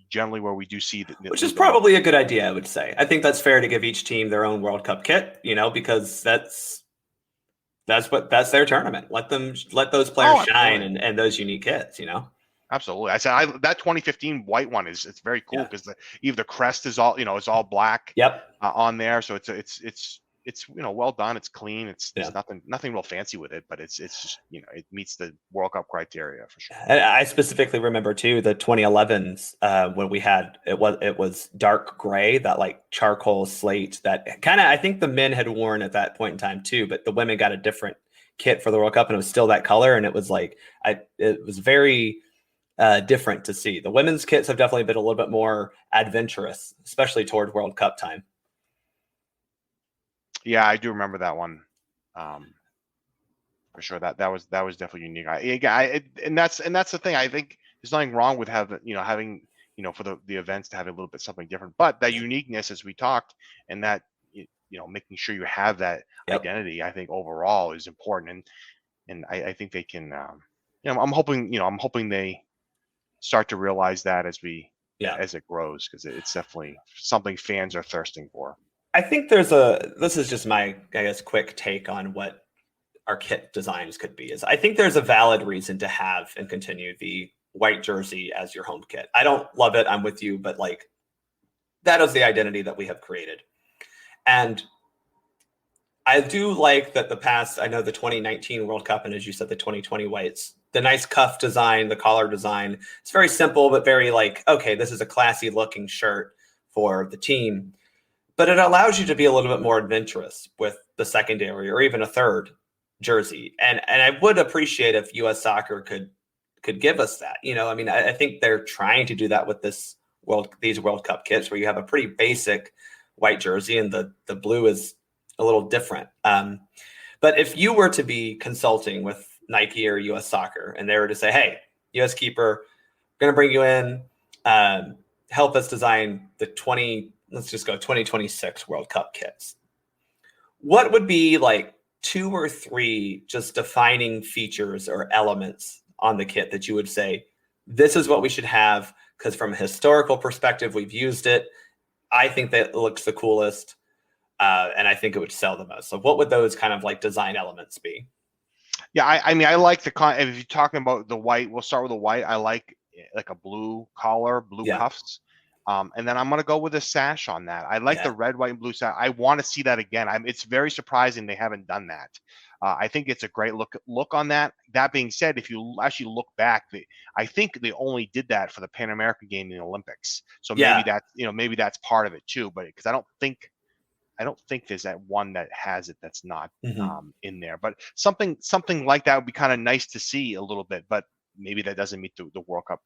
generally where we do see Which is the most. probably a good idea, I would say. I think that's fair to give each team their own World Cup kit, because that's their tournament. Let those players Oh, shine absolutely. and those unique kits. Absolutely. I said that 2015 white one it's very cool Yeah. because even the crest is all is all black Yep. on there, so it's well done. It's clean. It's Yeah. nothing real fancy with it, but it's just it meets the World Cup criteria for sure. I specifically remember too the 2011s when we had it was dark gray, that like charcoal slate that kind of I think the men had worn at that point in time too, but the women got a different kit for the World Cup and it was still that color, and it was like it was very different to see. The women's kits have definitely been a little bit more adventurous, especially toward World Cup time. Yeah, I do remember that one. For sure, that was definitely unique. And that's the thing. I think there's nothing wrong with having for the events to have a little bit something different, but that uniqueness, as we talked, and that making sure you have that Yep. identity, I think overall is important, and I think they can. I'm hoping they start to realize that Yeah. as it grows, because it's definitely something fans are thirsting for. I think this is just my, I guess, quick take on what our kit designs could be, is I think there's a valid reason to have and continue the white jersey as your home kit. I don't love it. I'm with you, but like that is the identity that we have created. And I do like that I know the 2019 World Cup, and as you said, the 2020 whites, the nice cuff design, the collar design, it's very simple, but very like, okay, this is a classy looking shirt for the team. But it allows you to be a little bit more adventurous with the secondary or even a third jersey. And I would appreciate if US Soccer could give us that. I mean, I think they're trying to do that with these World Cup kits where you have a pretty basic white jersey and the blue is a little different. But if you were to be consulting with Nike or US Soccer and they were to say, hey, USKeeper, going to bring you in, help us design let's just go 2026 World Cup kits. What would be like 2 or 3 just defining features or elements on the kit that you would say, this is what we should have? Because from a historical perspective, we've used it. I think that it looks the coolest. And I think it would sell the most. So what would those kind of like design elements be? Yeah, I mean, I like if you're talking about the white, we'll start with the white. I like a blue collar, blue Yeah. cuffs. And then I'm going to go with a sash on that. I like Yeah. the red, white, and blue sash. I want to see that again. It's very surprising they haven't done that. I think it's a great look on that. That being said, if you actually look back, I think they only did that for the Pan American game in the Olympics. So maybe maybe that's part of it too. But because I don't think there's that one that has it that's not in there. But something like that would be kind of nice to see a little bit. But maybe that doesn't meet the World Cup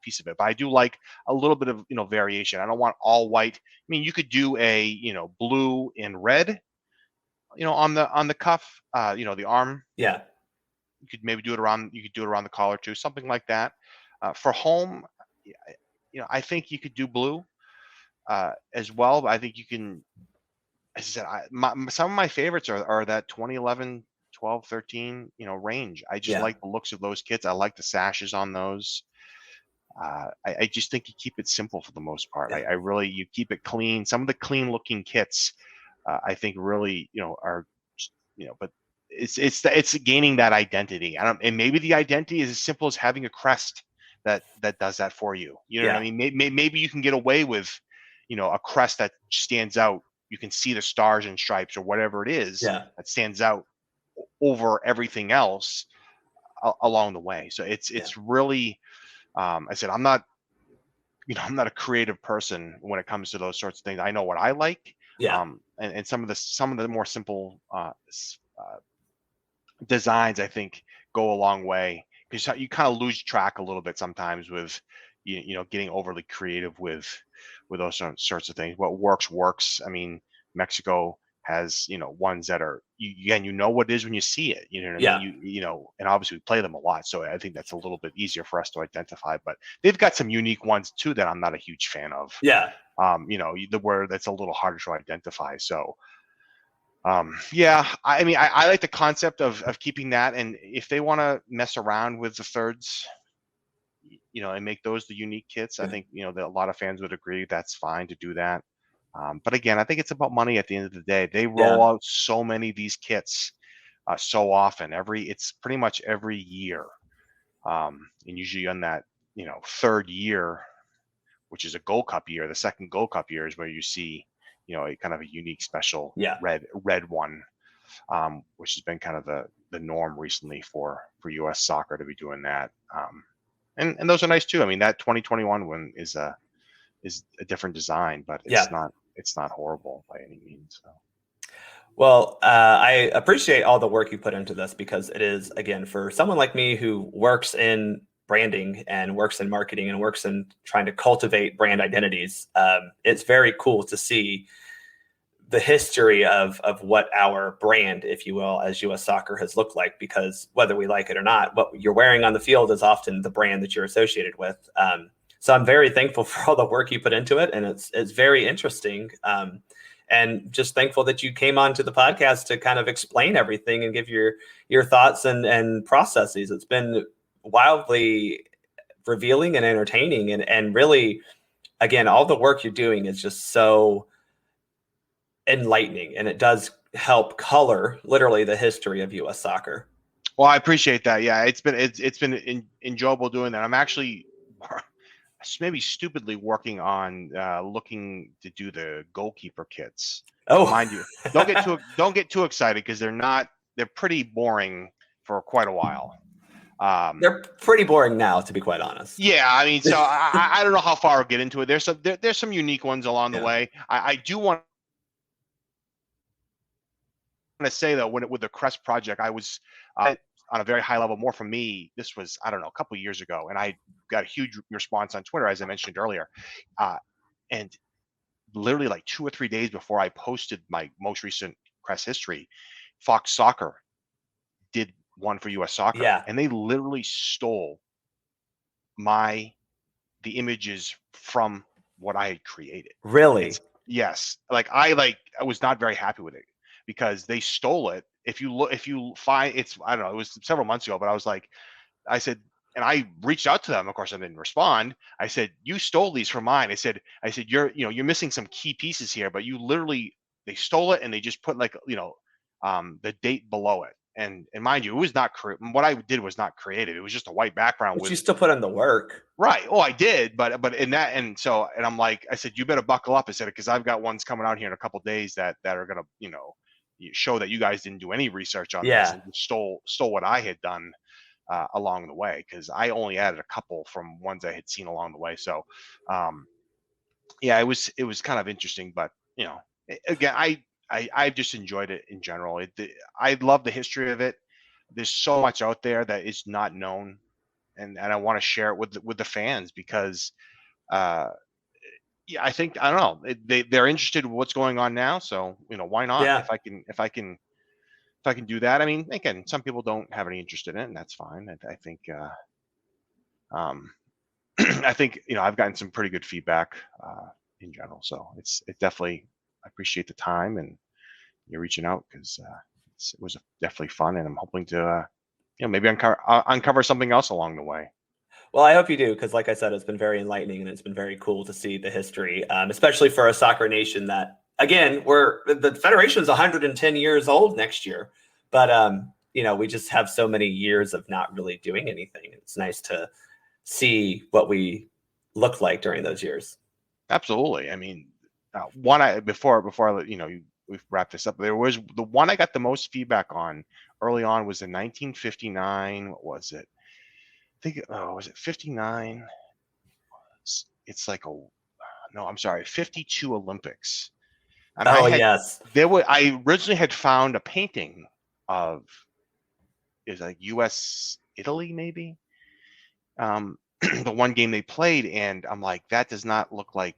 piece of it. But I do like a little bit of variation. I don't want all white. I mean, you could do a blue and red, on the cuff, the arm. Yeah. You could maybe do it around. You could do it around the collar too, something like that. For home, I think you could do blue as well. But I think you can. As I said, some of my favorites are that 2011, 12, 13, range. I just like the looks of those kits. I like the sashes on those. I just think you keep it simple for the most part. Yeah. I really, you keep it clean. Some of the clean looking kits, I think really, are, but it's gaining that identity. And maybe the identity is as simple as having a crest that does that for you. You know what I mean? Maybe you can get away with, a crest that stands out. You can see the stars and stripes or whatever it is that stands out over everything else along the way. So it's really, I said, I'm not a creative person when it comes to those sorts of things. I know what I like. And some of the more simple designs, I think, go a long way, because you kind of lose track a little bit sometimes with getting overly creative with those sorts of things. What works. I mean, Mexico has, ones that are, again, what it is when you see it. You know what I Yeah. mean? And obviously we play them a lot, so I think that's a little bit easier for us to identify. But they've got some unique ones too that I'm not a huge fan of. Yeah. Where that's a little harder to identify. So, yeah, I mean, I like the concept of keeping that, and if they want to mess around with the thirds, and make those the unique kits, I think, that a lot of fans would agree that's fine to do that. But again, I think it's about money at the end of the day. They roll Yeah. out so many of these kits so often. It's pretty much every year. And usually on that, third year, which is a Gold Cup year, the second Gold Cup year is where you see, a kind of a unique special Yeah. red one, which has been kind of the norm recently for U.S. soccer to be doing that. And those are nice too. I mean, that 2021 one is a different design, but Yeah. it's not horrible by any means. So. Well, I appreciate all the work you put into this, because it is, again, for someone like me who works in branding and works in marketing and works in trying to cultivate brand identities. It's very cool to see the history of what our brand, if you will, as U.S. Soccer has looked like, because whether we like it or not, what you're wearing on the field is often the brand that you're associated with. So I'm very thankful for all the work you put into it, and it's very interesting. And just thankful that you came on to the podcast to kind of explain everything and give your thoughts and processes. It's been wildly revealing and entertaining, and really, again, all the work you're doing is just so enlightening, and it does help color literally the history of U.S. soccer. Well, I appreciate that. Yeah, it's been enjoyable doing that. I'm actually maybe stupidly working on looking to do the goalkeeper kits. Oh, mind you, don't get too excited, because they're pretty boring for quite a while. They're pretty boring now, to be quite honest. Yeah, I mean, so I don't know how far I'll get into it. There's some unique ones along the way. I do want to say though, with the Crest project, I was on a very high level. More for me, this was, I don't know, a couple of years ago, and I got a huge response on Twitter, as I mentioned earlier, and literally like 2 or 3 days before I posted my most recent Crest history, Fox Soccer did one for U.S. Soccer, Yeah. and they literally stole the images from what I had created. Really? Yes. I was not very happy with it, because they stole it. If you find, it's, I don't know, it was several months ago, but I said, and I reached out to them. Of course, I didn't respond. I said, "You stole these from mine." I said, you're missing some key pieces here, but they stole it, and they just put the date below it. And mind you, it was not what I did was not creative. It was just a white background But with. you still put in the work. Right. Oh, I did, but in that, and I'm like, I said, you better buckle up. I said, because I've got ones coming out here in a couple of days that are gonna, show that you guys didn't do any research on this and stole what I had done along the way, because I only added a couple from ones I had seen along the way. So, yeah, it was kind of interesting, but again, I've just enjoyed it in general. I love the history of it. There's so much out there that is not known, and I want to share it with the fans, because yeah, I think, I don't know, they're interested in what's going on now, so why not? Yeah. If I can do that. I mean, again, some people don't have any interest in it, and that's fine. I think I think I've gotten some pretty good feedback in general, so it definitely, I appreciate the time and you're reaching out, because it was definitely fun, and I'm hoping to maybe uncover something else along the way. Well, I hope you do, because like I said, it's been very enlightening, and it's been very cool to see the history, especially for a soccer nation that, again, the Federation's 110 years old next year, but we just have so many years of not really doing anything. It's nice to see what we looked like during those years. Absolutely. I mean, before I let we wrap this up, there was the one I got the most feedback on early on was in 1959. What was it? I think, was it 59? It's like no, I'm sorry, 52 Olympics. And yes. I originally had found a painting of, is like US Italy maybe. The one game they played, and I'm like, that does not look like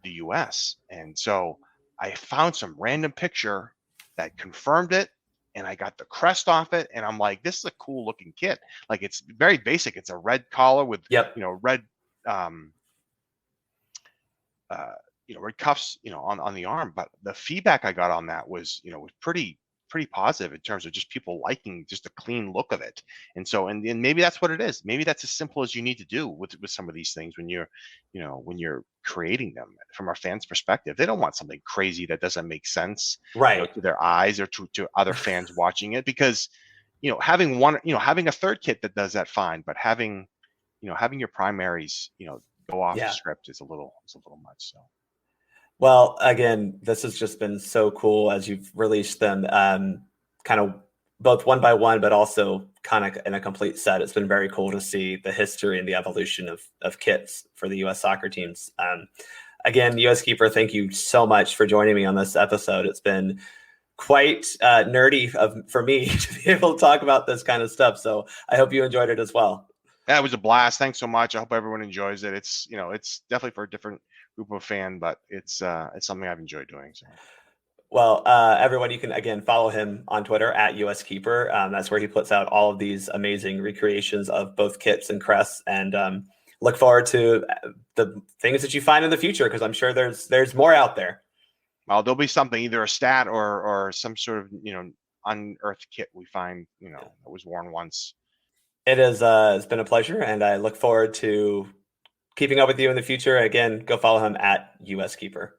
the US. And so I found some random picture that confirmed it, and I got the crest off it, and I'm like, this is a cool looking kit. Like, it's very basic. It's a red collar with Yep. red red cuffs, on the arm. But the feedback I got on that was, was pretty positive in terms of just people liking just the clean look of it. And so, and maybe that's what it is. Maybe that's as simple as you need to do with some of these things when you're creating them from our fans' perspective. They don't want something crazy that doesn't make sense, Right. to their eyes or to other fans watching it, because having a third kit that does that, fine, but having your primaries, go off Yeah. script is a little much. So. Well, again, this has just been so cool as you've released them, kind of both one by one, but also kind of in a complete set. It's been very cool to see the history and the evolution of kits for the U.S. soccer teams. Again, USKeeper, thank you so much for joining me on this episode. It's been quite nerdy for me to be able to talk about this kind of stuff. So I hope you enjoyed it as well. Yeah, it was a blast. Thanks so much. I hope everyone enjoys it. It's it's definitely for a different group of fan, but it's something I've enjoyed doing. So. Well, everyone, you can again follow him on Twitter at USKeeper. That's where he puts out all of these amazing recreations of both kits and crests. And look forward to the things that you find in the future, because I'm sure there's more out there. Well, there'll be something, either a stat or some sort of unearthed kit we find that was worn once. It's been a pleasure, and I look forward to keeping up with you in the future. Again, go follow him at USKeeper.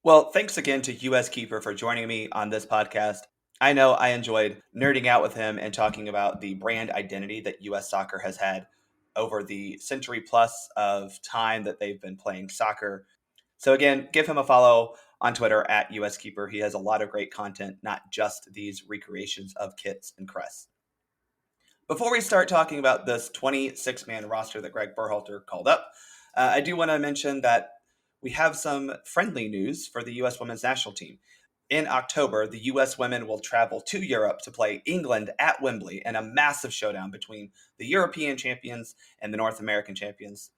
Well, thanks again to USKeeper for joining me on this podcast. I know I enjoyed nerding out with him and talking about the brand identity that U.S. soccer has had over the century plus of time that they've been playing soccer. So again, give him a follow on Twitter at USKeeper. He has a lot of great content, not just these recreations of kits and crests. Before we start talking about this 26-man roster that Greg Berhalter called up, I do want to mention that we have some friendly news for the U.S. women's national team. In October, the U.S. women will travel to Europe to play England at Wembley in a massive showdown between the European champions and the North American champions,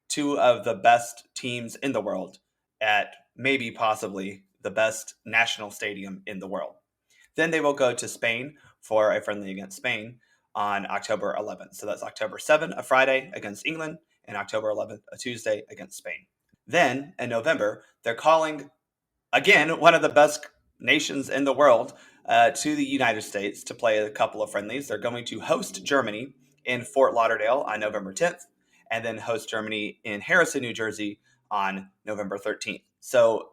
two of the best teams in the world at maybe possibly the best national stadium in the world. Then they will go to Spain for a friendly against Spain on October 11th. So that's October 7th, a Friday, against England, and October 11th, a Tuesday, against Spain. Then in November, they're calling, again, one of the best nations in the world, to the United States to play a couple of friendlies. They're going to host Germany in Fort Lauderdale on November 10th, and then host Germany in Harrison, New Jersey on November 13th. So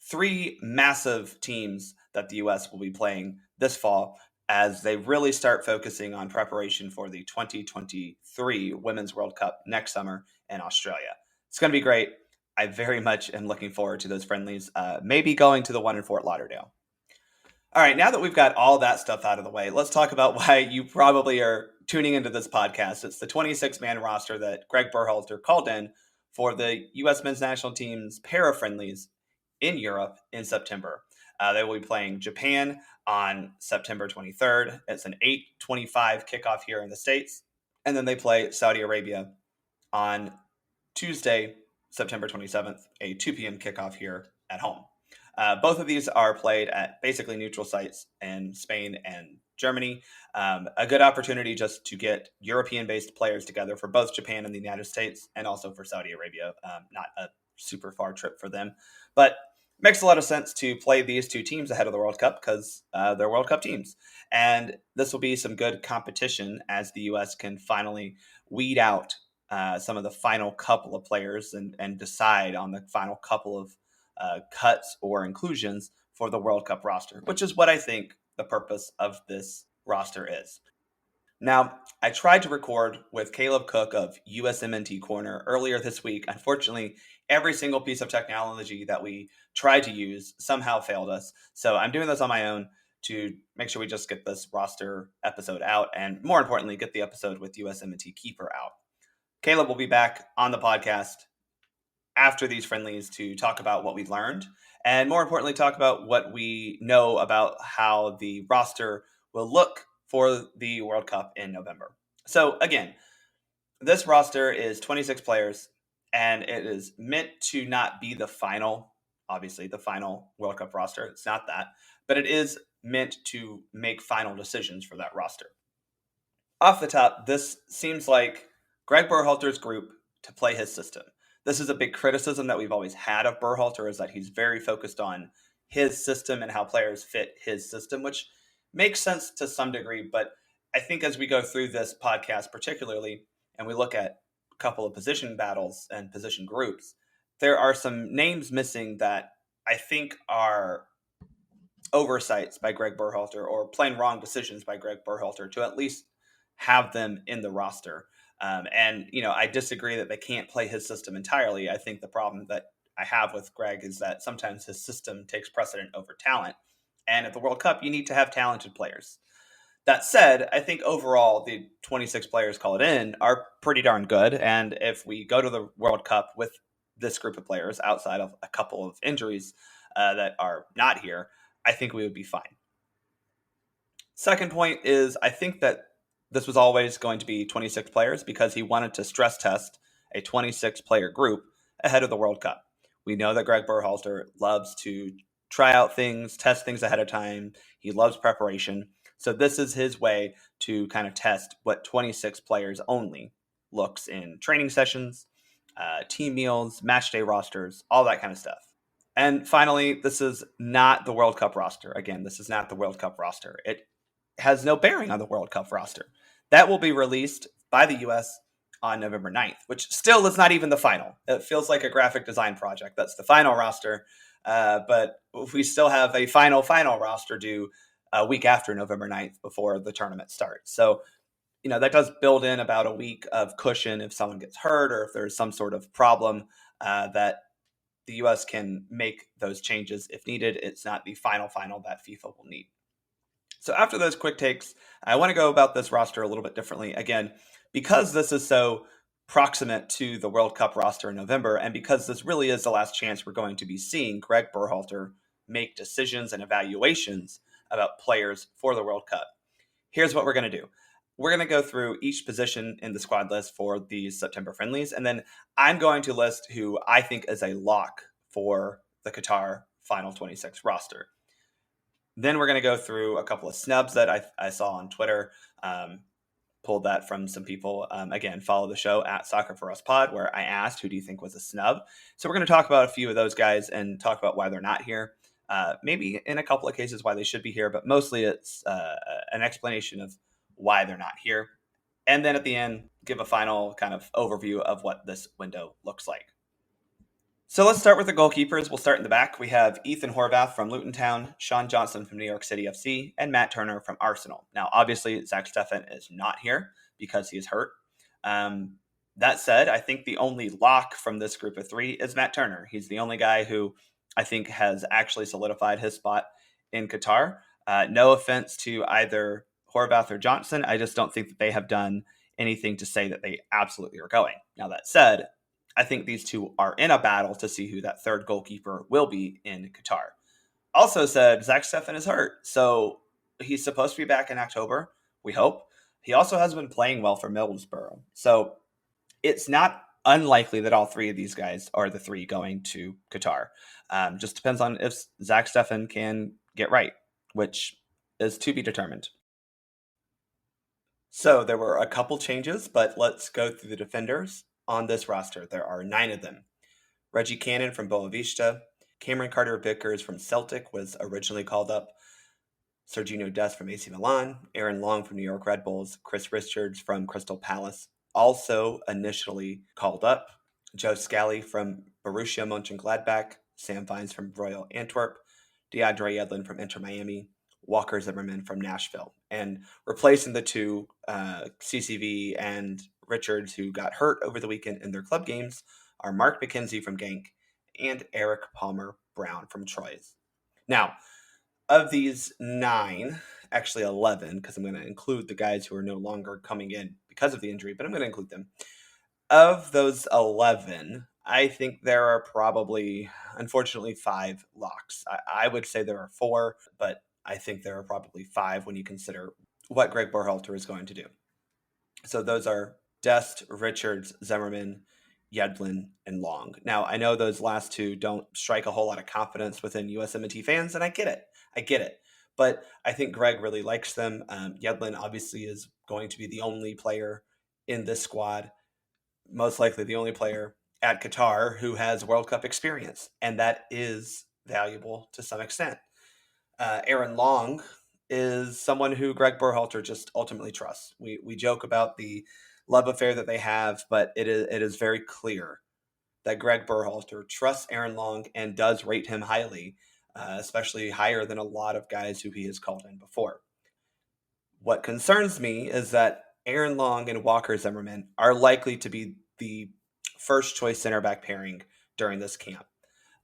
3 massive teams that the U.S. will be playing this fall as they really start focusing on preparation for the 2023 Women's World Cup next summer in Australia. It's going to be great. I very much am looking forward to those friendlies, maybe going to the one in Fort Lauderdale. All right, now that we've got all that stuff out of the way, let's talk about why you probably are tuning into this podcast. It's the 26-man roster that Greg Berhalter called in for the U.S. men's national team's para-friendlies in Europe in September. They will be playing Japan on September 23rd. It's an 8:25 kickoff here in the States. And then they play Saudi Arabia on Tuesday, September 27th, a 2 p.m. kickoff here at home. Both of these are played at basically neutral sites in Spain and Germany. A good opportunity just to get European-based players together for both Japan and the United States, and also for Saudi Arabia. Not a super far trip for them, but makes a lot of sense to play these 2 teams ahead of the World Cup because they're World Cup teams. And this will be some good competition as the U.S. can finally weed out some of the final couple of players and decide on the final couple of cuts or inclusions for the World Cup roster, which is what I think the purpose of this roster is. Now, I tried to record with Caleb Cook of USMNT Corner earlier this week. Unfortunately, every single piece of technology that we tried to use somehow failed us. So I'm doing this on my own to make sure we just get this roster episode out, and more importantly, get the episode with USMNT Keeper out. Caleb will be back on the podcast after these friendlies to talk about what we learned, and more importantly, talk about what we know about how the roster will look for the World Cup in November. So again, this roster is 26 players. and it is meant to not be the final, obviously, the final World Cup roster. It's not that, but it is meant to make final decisions for that roster. Off the top, this seems like Greg Berhalter's group to play his system. This is a big criticism that we've always had of Berhalter, is that he's very focused on his system and how players fit his system, which makes sense to some degree. But I think as we go through this podcast, particularly, and we look at a couple of position battles and position groups, there are some names missing that I think are oversights by Greg Berhalter or plain wrong decisions by Greg Berhalter to at least have them in the roster. And, I disagree that they can't play his system entirely. I think the problem that I have with Greg is that sometimes his system takes precedent over talent. And at the World Cup, you need to have talented players. That said, I think overall the 26 players called in are pretty darn good. And if we go to the World Cup with this group of players outside of a couple of injuries that are not here, I think we would be fine. Second point is I think that this was always going to be 26 players because he wanted to stress test a 26 player group ahead of the World Cup. We know that Greg Berhalter loves to try out things, test things ahead of time. He loves preparation. So this is his way to kind of test what 26 players only looks in training sessions, team meals, match day rosters, all that kind of stuff. And finally, this is not the World Cup roster. Again, this is not the World Cup roster. It has no bearing on the World Cup roster. That will be released by the US on November 9th, which still is not even the final. It feels like a graphic design project. That's the final roster. But we still have a final roster due a week after November 9th before the tournament starts. So, that does build in about a week of cushion if someone gets hurt or if there's some sort of problem that the US can make those changes if needed. It's not the final that FIFA will need. So after those quick takes, I want to go about this roster a little bit differently. Again, because this is so proximate to the World Cup roster in November, and because this really is the last chance we're going to be seeing Greg Berhalter make decisions and evaluations about players for the World Cup, here's what we're going to do. We're going to go through each position in the squad list for these September friendlies, and then I'm going to list who I think is a lock for the Qatar Final 26 roster. Then we're going to go through a couple of snubs that I saw on Twitter. Pulled that from some people. Again, follow the show at Soccer for Us Pod, where I asked, who do you think was a snub? So we're going to talk about a few of those guys and talk about why they're not here. Maybe in a couple of cases why they should be here, but mostly it's an explanation of why they're not here. And then at the end, give a final kind of overview of what this window looks like. So let's start with the goalkeepers. We'll start in the back. We have Ethan Horvath from Luton Town, Sean Johnson from New York City FC, and Matt Turner from Arsenal. Now, obviously, Zach Steffen is not here because he is hurt. That said, I think the only lock from this group of three is Matt Turner. He's the only guy who I think has actually solidified his spot in Qatar. No offense to either Horvath or Johnson. I just don't think that they have done anything to say that they absolutely are going. Now, that said, I think these two are in a battle to see who that third goalkeeper will be in Qatar. Also said, Zach Steffen is hurt, so he's supposed to be back in October, we hope. He also has been playing well for Middlesbrough, so it's not unlikely that all three of these guys are the three going to Qatar. Just depends on if Zach Steffen can get right, which is to be determined. So there were a couple changes, but let's go through the defenders. On this roster, there are 9 of them. Reggie Cannon from Boavista, Cameron Carter-Vickers from Celtic was originally called up, Serginho Dest from AC Milan, Aaron Long from New York Red Bulls, Chris Richards from Crystal Palace, also initially called up, Joe Scally from Borussia Mönchengladbach, Sam Vines from Royal Antwerp, DeAndre Yedlin from Inter Miami, Walker Zimmerman from Nashville, and replacing the two, CCV and Richards, who got hurt over the weekend in their club games, are Mark McKenzie from Genk and Eric Palmer Brown from Troyes. Now, of these 9, actually 11, because I'm going to include the guys who are no longer coming in because of the injury, but I'm going to include them. Of those 11, I think there are probably, unfortunately, 5 locks. I would say there are 4, but I think there are probably 5 when you consider what Greg Berhalter is going to do. So those are Dest, Richards, Zimmerman, Yedlin, and Long. Now, I know those last two don't strike a whole lot of confidence within USMNT fans, and I get it. I get it. But I think Greg really likes them. Yedlin obviously is going to be the only player in this squad, most likely the only player at Qatar who has World Cup experience, and that is valuable to some extent. Aaron Long is someone who Greg Berhalter just ultimately trusts. We joke about the love affair that they have, but it is very clear that Greg Berhalter trusts Aaron Long and does rate him highly, especially higher than a lot of guys who he has called in before. What concerns me is that Aaron Long and Walker Zimmerman are likely to be the first choice center back pairing during this camp.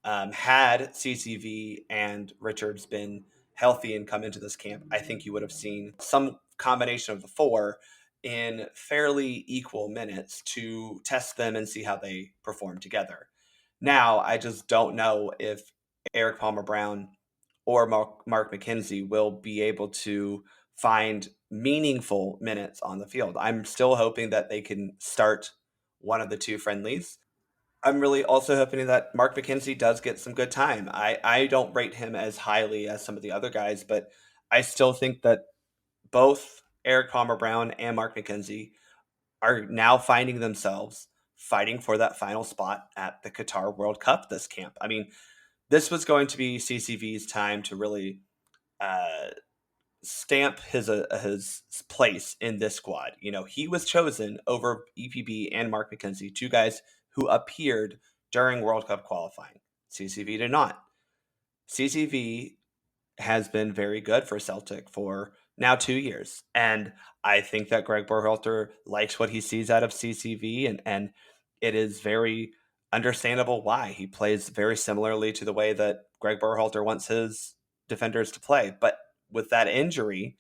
Had CCV and Richards been healthy and come into this camp, I think you would have seen some combination of the four in fairly equal minutes to test them and see how they perform together. Now, I just don't know if Eric Palmer Brown or Mark McKenzie will be able to find meaningful minutes on the field. I'm still hoping that they can start one of the two friendlies. I'm really also hoping that Mark McKenzie does get some good time. I don't rate him as highly as some of the other guys, but I still think that both Eric Palmer Brown and Mark McKenzie are now finding themselves fighting for that final spot at the Qatar World Cup this camp. I mean, this was going to be CCV's time to really uh, stamp his place in this squad. You know, he was chosen over EPB and Mark McKenzie, two guys who appeared during World Cup qualifying. CCV did not. CCV has been very good for Celtic for now 2 years. And I think that Greg Berhalter likes what he sees out of CCV, and it is very understandable why. He plays very similarly to the way that Greg Berhalter wants his defenders to play. But with that injury,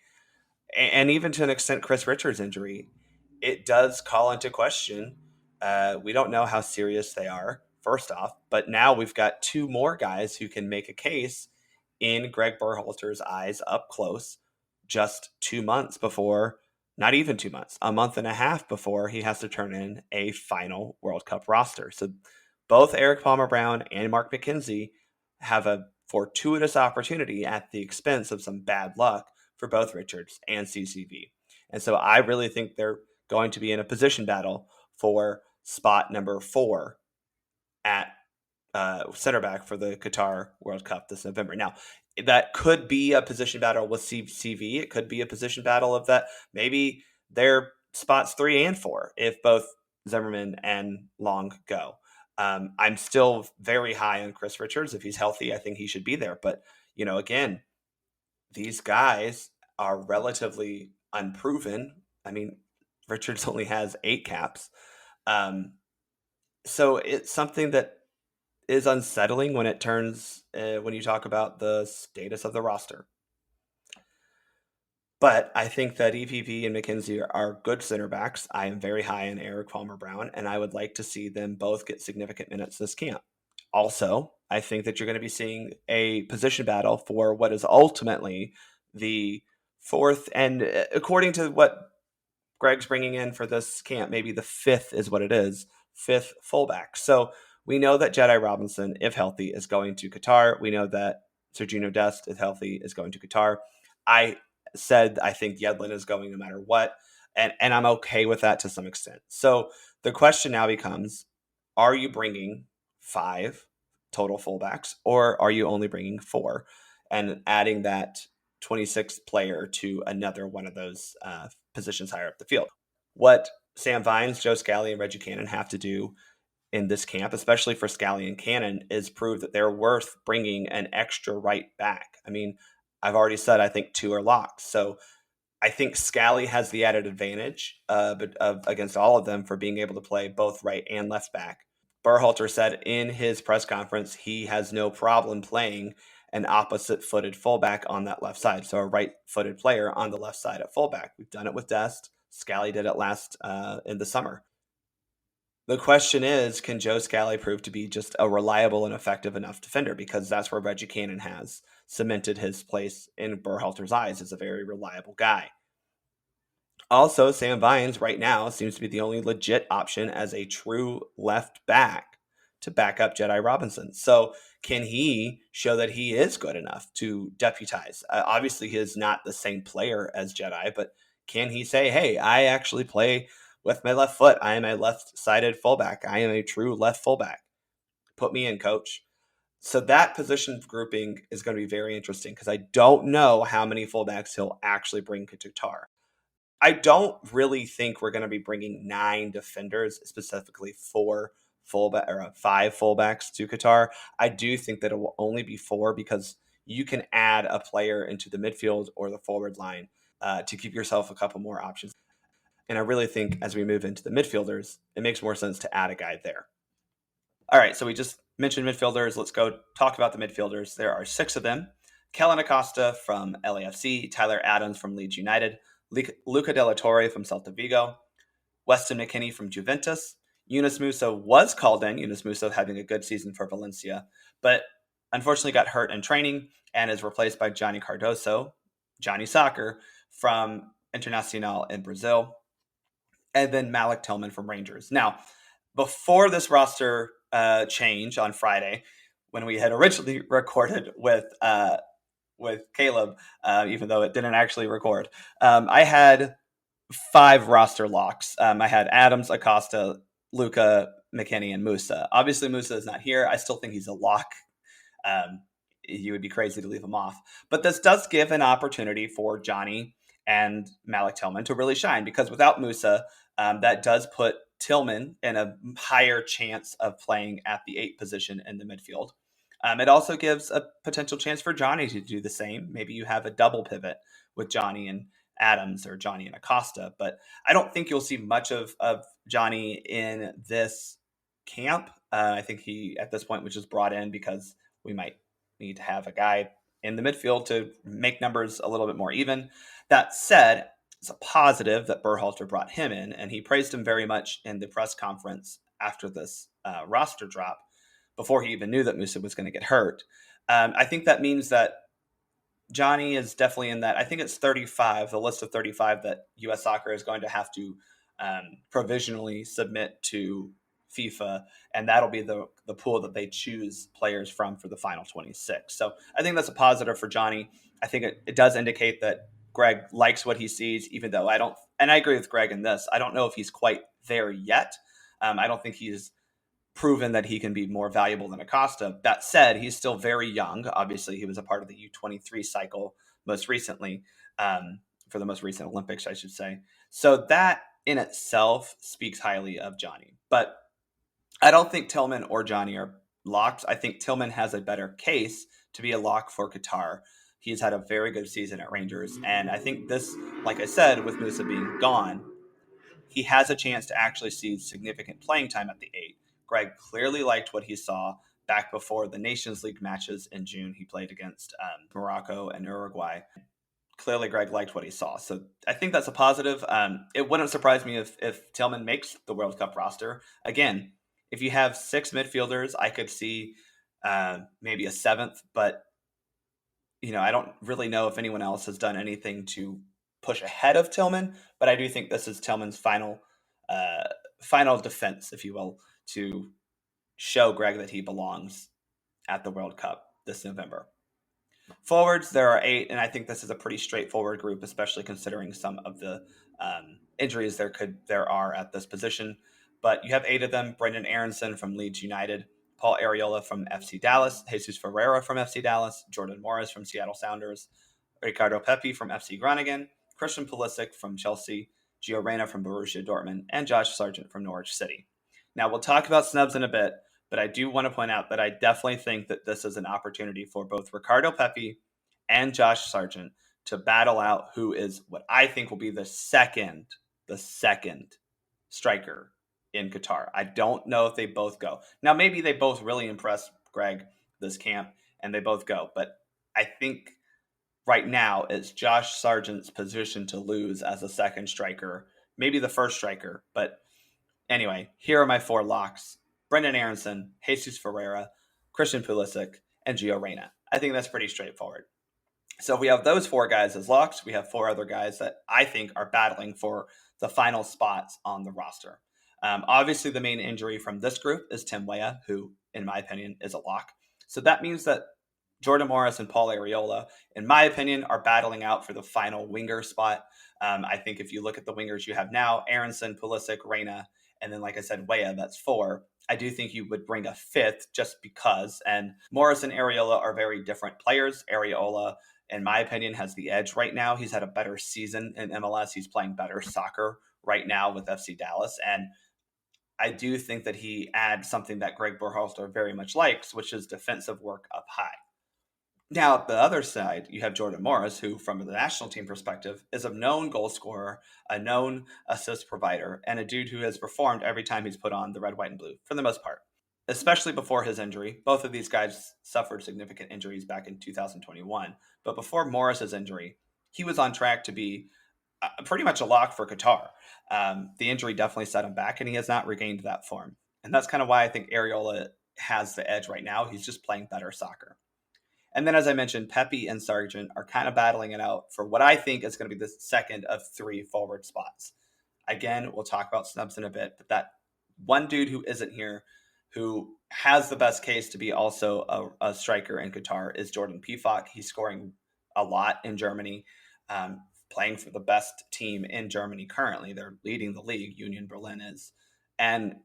and even to an extent Chris Richards' injury, it does call into question. We don't know how serious they are, first off, but now we've got two more guys who can make a case in Greg Berhalter's eyes up close just 2 months before, not even 2 months, a month and a half before he has to turn in a final World Cup roster. So both Eric Palmer Brown and Mark McKenzie have a fortuitous opportunity at the expense of some bad luck for both Richards and CCV. And so I really think they're going to be in a position battle for spot number 4 at center back for the Qatar World Cup this November. Now, that could be a position battle with CCV. It could be a position battle of that. Maybe they're spots 3 and 4 if both Zimmerman and Long go. I'm still very high on Chris Richards. If he's healthy, I think he should be there. But, you know, again, these guys are relatively unproven. I mean, Richards only has 8 caps. So it's something that is unsettling when it turns when you talk about the status of the roster. But I think that EPP and McKenzie are good center backs. I am very high on Eric Palmer Brown, and I would like to see them both get significant minutes this camp. Also, I think that you're going to be seeing a position battle for what is ultimately the fourth, and according to what Greg's bringing in for this camp, maybe the fifth is what it is, fifth fullback. So we know that Jedi Robinson, if healthy, is going to Qatar. We know that Sergino Dest, if healthy, is going to Qatar. I said I think Yedlin is going no matter what, and I'm okay with that to some extent. So the question now becomes, are you bringing 5 total fullbacks, or are you only bringing 4 and adding that 26th player to another one of those positions higher up the field? What Sam Vines, Joe Scally, and Reggie Cannon have to do in this camp, especially for Scally and Cannon, is prove that they're worth bringing an extra right back. I mean, I've already said I think 2 are locked. So I think Scally has the added advantage against all of them for being able to play both right and left back. Berhalter said in his press conference he has no problem playing an opposite-footed fullback on that left side, so a right-footed player on the left side at fullback. We've done it with Dest. Scally did it last in the summer. The question is, can Joe Scally prove to be just a reliable and effective enough defender? Because that's where Reggie Cannon has cemented his place in Berhalter's eyes as a very reliable guy. Also, Sam Vines right now seems to be the only legit option as a true left back to back up Jedi Robinson. So, can he show that he is good enough to deputize? Obviously, he is not the same player as Jedi, but can he say, hey, I actually play with my left foot? I am a left sided fullback. I am a true left fullback. Put me in, coach. So, that position grouping is going to be very interesting because I don't know how many fullbacks he'll actually bring to Qatar. I don't really think we're going to be bringing 9 defenders, specifically 5 fullbacks to Qatar. I do think that it will only be 4 because you can add a player into the midfield or the forward line to keep yourself a couple more options. And I really think as we move into the midfielders, it makes more sense to add a guy there. All right, so we just mentioned midfielders. Let's go talk about the midfielders. There are 6 of them. Kellen Acosta from LAFC, Tyler Adams from Leeds United, Luca De La Torre from Celta Vigo, Weston McKennie from Juventus. Yunus Musa was called in. Yunus Musa having a good season for Valencia, but unfortunately got hurt in training and is replaced by Johnny Cardoso, Johnny Soccer, from Internacional in Brazil, and then Malik Tillman from Rangers. Now, before this roster change on Friday, when we had originally recorded with Caleb, even though it didn't actually record, I had 5 roster locks. I had Adams, Acosta, Luca, McKennie, and Musa. Obviously, Musa is not here. I still think he's a lock. You would be crazy to leave him off. But this does give an opportunity for Johnny and Malik Tillman to really shine because without Musa, that does put Tillman in a higher chance of playing at the 8 position in the midfield. It also gives a potential chance for Johnny to do the same. Maybe you have a double pivot with Johnny and Adams or Johnny and Acosta, but I don't think you'll see much of Johnny in this camp. I think he, at this point, was just brought in because we might need to have a guy in the midfield to make numbers a little bit more even. That said, it's a positive that Berhalter brought him in, and he praised him very much in the press conference after this roster drop, before he even knew that Musa was going to get hurt. I think that means that Johnny is definitely in that. I think it's 35, the list of 35 that U.S. Soccer is going to have to provisionally submit to FIFA, and that'll be the pool that they choose players from for the final 26. So I think that's a positive for Johnny. I think it does indicate that Greg likes what he sees, even though I don't, and I agree with Greg in this. I don't know if he's quite there yet. I don't think he's proven that he can be more valuable than Acosta. That said, he's still very young. Obviously, he was a part of the U23 cycle most recently, for the most recent Olympics, I should say. So that in itself speaks highly of Johnny. But I don't think Tillman or Johnny are locked. I think Tillman has a better case to be a lock for Qatar. He's had a very good season at Rangers. And I think this, like I said, with Musa being gone, he has a chance to actually see significant playing time at the 8. Greg clearly liked what he saw back before the Nations League matches in June. He played against Morocco and Uruguay. Clearly, Greg liked what he saw. So I think that's a positive. It wouldn't surprise me if Tillman makes the World Cup roster. Again, if you have 6 midfielders, I could see maybe a 7th, but I don't really know if anyone else has done anything to push ahead of Tillman, but I do think this is Tillman's final defense, if you will, to show Greg that he belongs at the World Cup this November. Forwards, there are 8, and I think this is a pretty straightforward group, especially considering some of the injuries there are at this position. But you have 8 of them: Brendan Aronson from Leeds United, Paul Arriola from FC Dallas, Jesus Ferreira from FC Dallas, Jordan Morris from Seattle Sounders, Ricardo Pepi from FC Groningen, Christian Pulisic from Chelsea, Gio Reyna from Borussia Dortmund, and Josh Sargent from Norwich City. Now, we'll talk about snubs in a bit, but I do want to point out that I definitely think that this is an opportunity for both Ricardo Pepi and Josh Sargent to battle out who is what I think will be the second striker in Qatar. I don't know if they both go. Now, maybe they both really impress Greg this camp and they both go, but I think right now it's Josh Sargent's position to lose as a second striker, maybe the first striker. But anyway, here are my 4 locks: Brendan Aronson, Jesus Ferreira, Christian Pulisic, and Gio Reyna. I think that's pretty straightforward. So we have those 4 guys as locks. We have 4 other guys that I think are battling for the final spots on the roster. Obviously, the main injury from this group is Tim Weah, who, in my opinion, is a lock. So that means that Jordan Morris and Paul Arriola, in my opinion, are battling out for the final winger spot. I think if you look at the wingers you have now, Aronson, Pulisic, Reyna, and then, like I said, Weah, that's 4. I do think you would bring a 5th just because. And Morris and Arriola are very different players. Arriola, in my opinion, has the edge right now. He's had a better season in MLS. He's playing better soccer right now with FC Dallas. And I do think that he adds something that Greg Berhalter very much likes, which is defensive work up high. Now, the other side, you have Jordan Morris, who, from the national team perspective, is a known goal scorer, a known assist provider, and a dude who has performed every time he's put on the red, white, and blue, for the most part, especially before his injury. Both of these guys suffered significant injuries back in 2021. But before Morris's injury, he was on track to be pretty much a lock for Qatar. The injury definitely set him back, and he has not regained that form. And that's kind of why I think Arriola has the edge right now. He's just playing better soccer. And then, as I mentioned, Pepe and Sargent are kind of battling it out for what I think is going to be the second of 3 forward spots. Again, we'll talk about snubs in a bit, but that one dude who isn't here, who has the best case to be also a striker in Qatar, is Jordan Pifak. He's scoring a lot in Germany, playing for the best team in Germany currently. They're leading the league, Union Berlin is. And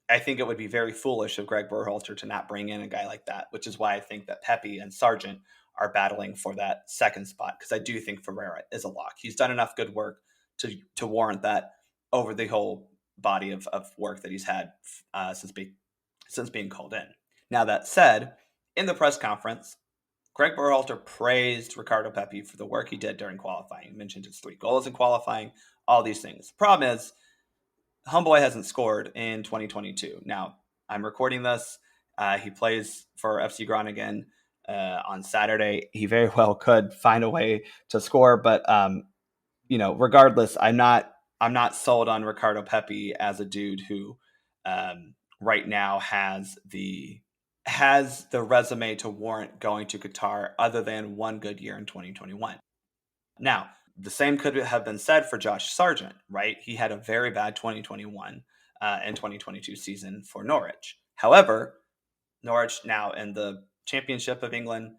I think it would be very foolish of Greg Berhalter to not bring in a guy like that, which is why I think that Pepe and Sargent are battling for that second spot, because I do think Ferreira is a lock. He's done enough good work to warrant that over the whole body of work that he's had since being called in. Now, that said, in the press conference, Greg Berhalter praised Ricardo Pepi for the work he did during qualifying. He mentioned his 3 goals in qualifying, all these things. The problem is, Homeboy hasn't scored in 2022. Now, I'm recording this. He plays for FC Groningen on Saturday. He very well could find a way to score, but regardless, I'm not sold on Ricardo Pepi as a dude who right now has the resume to warrant going to Qatar, other than one good year in 2021. Now, the same could have been said for Josh Sargent, right? He had a very bad 2021 and 2022 season for Norwich. However, Norwich now in the Championship of England,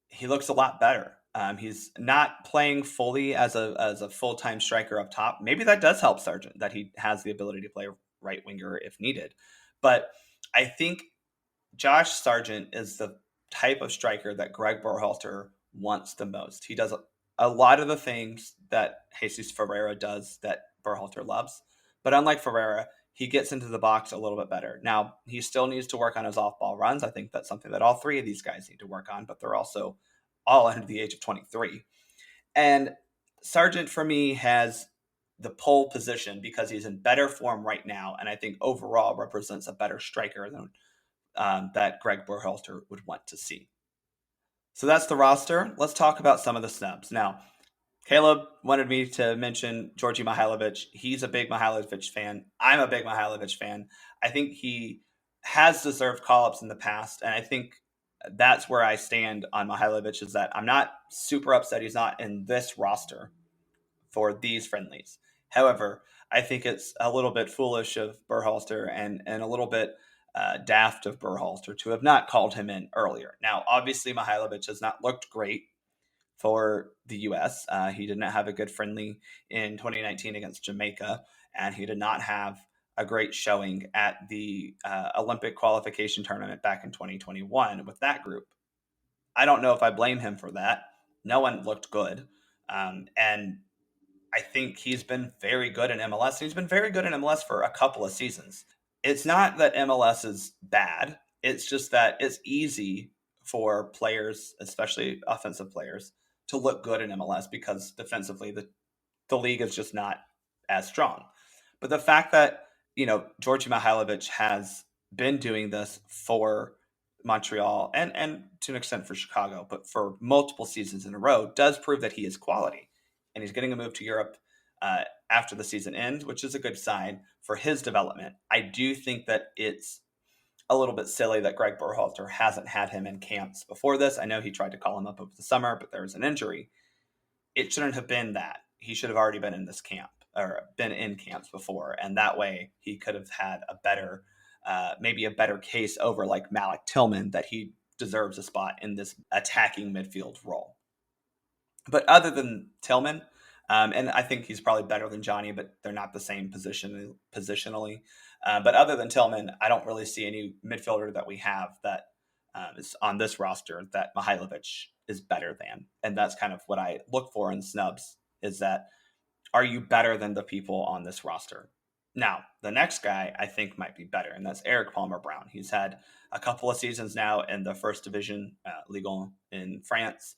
he looks a lot better. He's not playing fully as a full-time striker up top. Maybe that does help Sargent, that he has the ability to play right winger if needed. But I think Josh Sargent is the type of striker that Greg Berhalter wants the most. He does a lot of the things that Jesus Ferreira does that Berhalter loves. But unlike Ferreira, he gets into the box a little bit better. Now, he still needs to work on his off-ball runs. I think that's something that all 3 of these guys need to work on, but they're also all under the age of 23. And Sargent, for me, has the pole position because he's in better form right now, and I think overall represents a better striker than that Greg Berhalter would want to see. So that's the roster. Let's talk about some of the snubs. Now, Caleb wanted me to mention Georgi Mihailovic. He's a big Mihailovic fan. I'm a big Mihailovic fan. I think he has deserved call-ups in the past, and I think that's where I stand on Mihailovic, is that I'm not super upset he's not in this roster for these friendlies. However, I think it's a little bit foolish of Berhalter and a little bit daft of Berhalter to have not called him in earlier. Now, obviously, Mihailovic has not looked great for the U.S. He did not have a good friendly in 2019 against Jamaica, and he did not have a great showing at the Olympic qualification tournament back in 2021 with that group. I don't know if I blame him for that. No one looked good. And I think he's been very good in MLS. He's been very good in MLS for a couple of seasons. It's not that MLS is bad. It's just that it's easy for players, especially offensive players, to look good in MLS because defensively the league is just not as strong. But the fact that, Georgi Mihailovic has been doing this for Montreal and to an extent for Chicago, but for multiple seasons in a row, does prove that he is quality. And he's getting a move to Europe after the season ends, which is a good sign for his development. I do think that it's a little bit silly that Greg Berhalter hasn't had him in camps before this. I know he tried to call him up over the summer, but there was an injury. It shouldn't have been that. He should have already been in this camp or been in camps before. And that way he could have had a better, maybe a better case over like Malik Tillman that he deserves a spot in this attacking midfield role. But other than Tillman, and I think he's probably better than Johnny, but they're not the same positionally. But other than Tillman, I don't really see any midfielder that we have that is on this roster that Mihailovic is better than. And that's kind of what I look for in snubs is that are you better than the people on this roster? Now, the next guy I think might be better, and that's Eric Palmer Brown. He's had a couple of seasons now in the first division, Ligue 1 in France.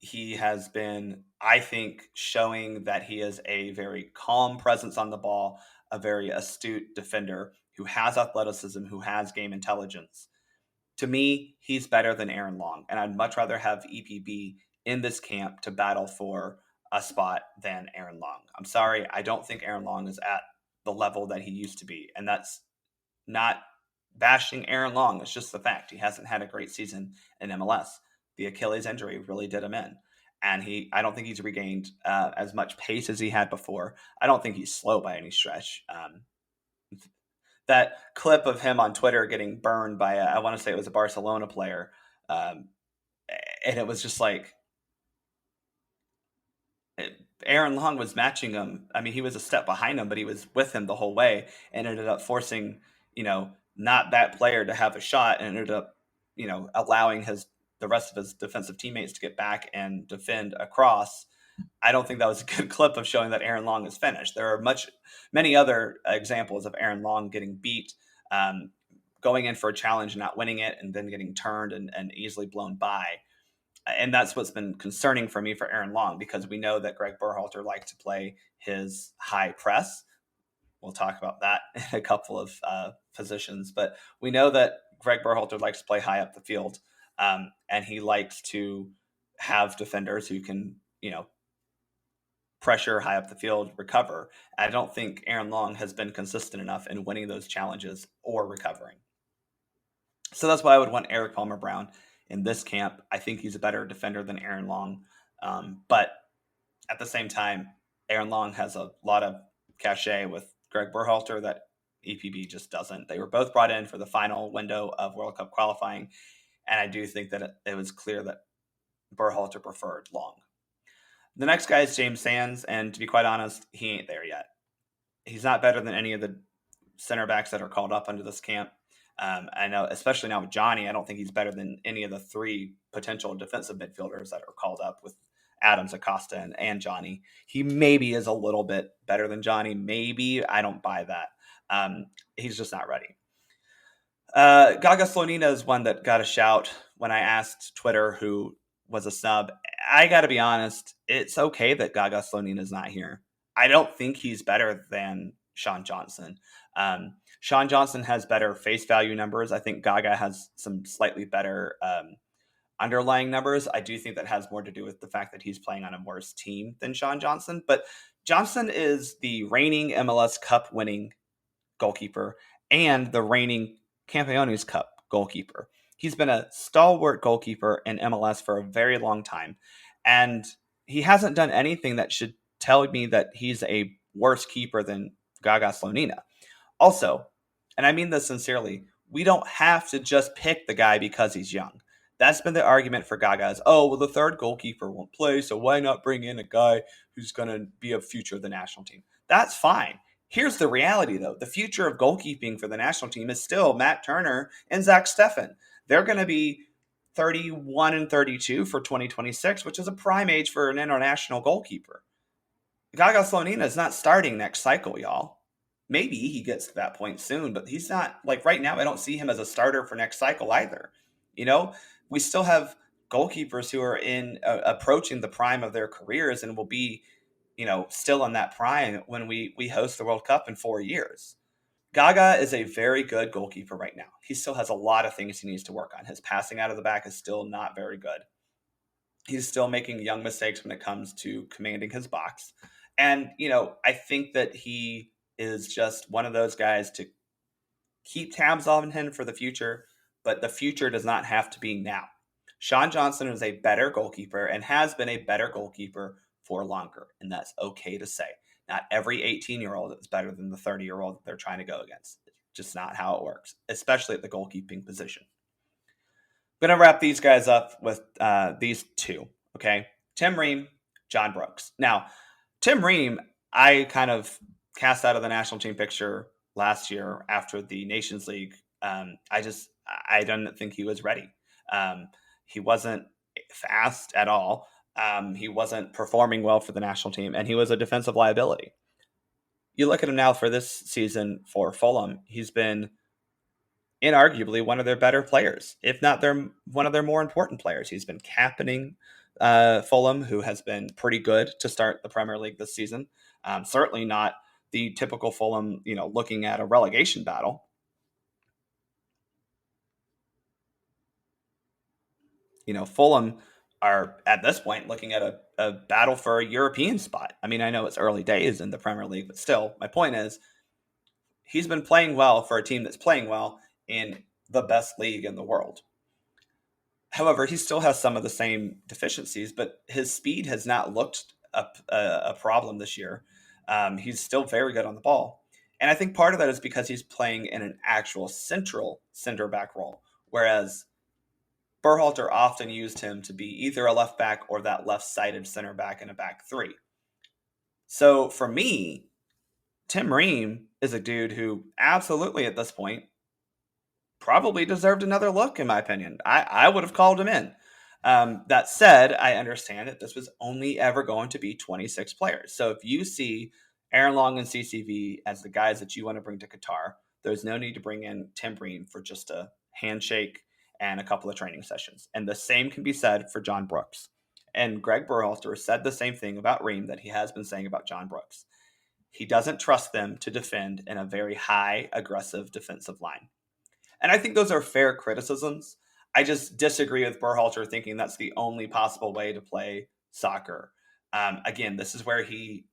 He has been, I think, showing that he is a very calm presence on the ball, a very astute defender who has athleticism, who has game intelligence. To me, he's better than Aaron Long, and I'd much rather have EPB in this camp to battle for a spot than Aaron Long. I'm sorry, I don't think Aaron Long is at the level that he used to be, and that's not bashing Aaron Long. It's just the fact he hasn't had a great season in MLS. The Achilles injury really did him in, and I don't think he's regained as much pace as he had before. I don't think he's slow by any stretch. That clip of him on Twitter getting burned by I want to say it was a Barcelona player, and it was just like Aaron Long was matching him. I mean, he was a step behind him, but he was with him the whole way, and ended up forcing not that player to have a shot, and ended up allowing the rest of his defensive teammates to get back and defend a cross. I don't think that was a good clip of showing that Aaron Long is finished. There are many other examples of Aaron Long getting beat, going in for a challenge and not winning it, and then getting turned and easily blown by. And that's what's been concerning for me for Aaron Long, because we know that Greg Berhalter likes to play his high press. We'll talk about that in a couple of positions, but we know that Greg Berhalter likes to play high up the field, and he likes to have defenders who can, pressure high up the field, recover. I don't think Aaron Long has been consistent enough in winning those challenges or recovering. So that's why I would want Eric Palmer Brown in this camp. I think he's a better defender than Aaron Long. But at the same time, Aaron Long has a lot of cachet with Greg Berhalter that EPB just doesn't. They were both brought in for the final window of World Cup qualifying, and I do think that it was clear that Berhalter preferred Long. The next guy is James Sands, and to be quite honest, he ain't there yet. He's not better than any of the center backs that are called up under this camp. I know, especially now with Johnny, I don't think he's better than any of the three potential defensive midfielders that are called up with Adams, Acosta, and Johnny. He maybe is a little bit better than Johnny. Maybe. I don't buy that. He's just not ready. Gaga Slonina is one that got a shout when I asked Twitter who was a snub. I got to be honest, it's okay that Gaga Slonina is not here. I don't think he's better than Sean Johnson. Sean Johnson has better face value numbers. I think Gaga has some slightly better underlying numbers. I do think that has more to do with the fact that he's playing on a worse team than Sean Johnson. But Johnson is the reigning MLS Cup winning goalkeeper and the reigning Campeones Cup goalkeeper. He's been a stalwart goalkeeper in MLS for a very long time. And he hasn't done anything that should tell me that he's a worse keeper than Gaga Slonina. Also, and I mean this sincerely, we don't have to just pick the guy because he's young. That's been the argument for Gaga is, oh, well, the third goalkeeper won't play, so why not bring in a guy who's going to be a future of the national team? That's fine. Here's the reality, though. The future of goalkeeping for the national team is still Matt Turner and Zach Steffen. They're going to be 31 and 32 for 2026, which is a prime age for an international goalkeeper. Gaga Slonina is not starting next cycle, y'all. Maybe he gets to that point soon, but he's not, like right now, I don't see him as a starter for next cycle either. We still have goalkeepers who are approaching the prime of their careers and will be, still in that prime when we host the World Cup in 4 years. Gaga is a very good goalkeeper right now. He still has a lot of things he needs to work on. His passing out of the back is still not very good. He's still making young mistakes when it comes to commanding his box. And, I think that he is just one of those guys to Keep tabs on him for the future, but the future does not have to be now. Sean Johnson is a better goalkeeper and has been a better goalkeeper for longer, and that's okay to say. Not every 18-year-old is better than the 30-year-old that they're trying to go against. It's just not how it works, especially at the goalkeeping position. I'm going to wrap these guys up with these two, okay? Tim Ream, John Brooks. Now, Tim Ream, I kind of cast out of the national team picture last year after the Nations League. I didn't think he was ready. He wasn't fast at all. He wasn't performing well for the national team, and he was a defensive liability. You look at him now for this season for Fulham, he's been inarguably one of their better players, if not one of their more important players. He's been captaining Fulham, who has been pretty good to start the Premier League this season. Certainly not the typical Fulham, looking at a relegation battle. Fulham are at this point looking at a battle for a European spot. I mean, I know it's early days in the Premier League, but still, my point is he's been playing well for a team that's playing well in the best league in the world. However, he still has some of the same deficiencies, but his speed has not looked a problem this year. He's still very good on the ball. And I think part of that is because he's playing in an actual central center back role, whereas Berhalter often used him to be either a left back or that left-sided center back in a back three. So for me, Tim Ream is a dude who absolutely at this point probably deserved another look, in my opinion. I would have called him in. That said, I understand that this was only ever going to be 26 players. So if you see Aaron Long and CCV as the guys that you want to bring to Qatar, there's no need to bring in Tim Ream for just a handshake and a couple of training sessions. And the same can be said for John Brooks. And Greg Berhalter said the same thing about Ream that he has been saying about John Brooks. He doesn't trust them to defend in a very high, aggressive defensive line. And I think those are fair criticisms. I just disagree with Berhalter thinking that's the only possible way to play soccer. Again, this is where he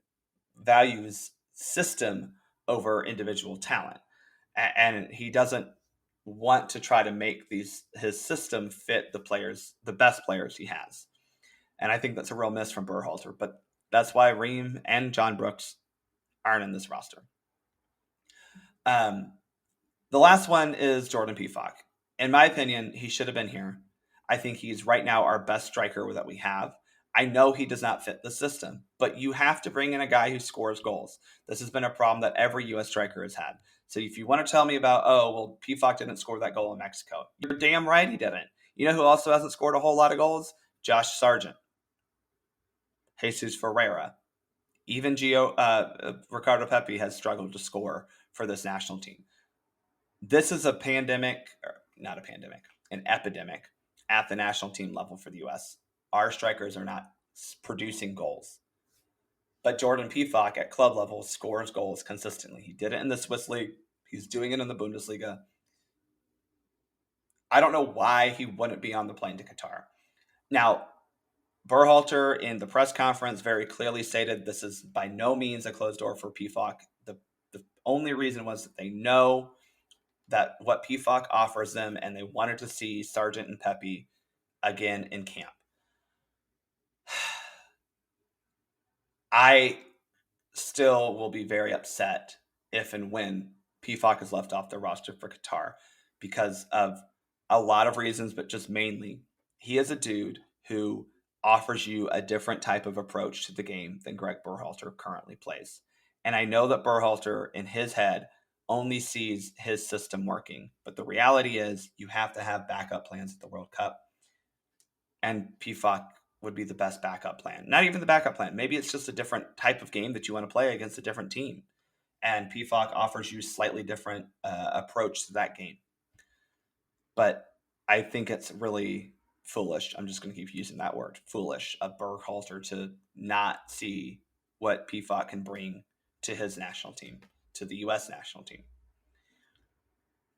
values system over individual talent. And he doesn't want to try to make his system fit the best players he has. And I think that's a real miss from Berhalter. But that's why Ream and John Brooks aren't in this roster. The last one is Jordan Pefok. In my opinion, he should have been here. I think he's right now our best striker that we have. I know he does not fit the system, but you have to bring in a guy who scores goals. This has been a problem that every U.S. striker has had. So if you want to tell me about, Pefok didn't score that goal in Mexico, you're damn right he didn't. You know who also hasn't scored a whole lot of goals? Josh Sargent, Jesus Ferreira. Even Ricardo Pepi has struggled to score for this national team. This is an epidemic at the national team level for the U.S. Our strikers are not producing goals. But Jordan Pefok at club level scores goals consistently. He did it in the Swiss League. He's doing it in the Bundesliga. I don't know why he wouldn't be on the plane to Qatar. Now, Berhalter in the press conference very clearly stated this is by no means a closed door for Pefok. The only reason was that they know that what Pefok offers them, and they wanted to see Sargent and Pepi again in camp. I still will be very upset if and when Pefok is left off the roster for Qatar because of a lot of reasons, but just mainly he is a dude who offers you a different type of approach to the game than Greg Berhalter currently plays. And I know that Berhalter, in his head, only sees his system working. But the reality is you have to have backup plans at the World Cup. And Pefok would be the best backup plan. Not even the backup plan. Maybe it's just a different type of game that you want to play against a different team. And Pefok offers you slightly different approach to that game. But I think it's really foolish. I'm just going to keep using that word, foolish, of Berhalter to not see what Pefok can bring to his national team, to the U.S. national team.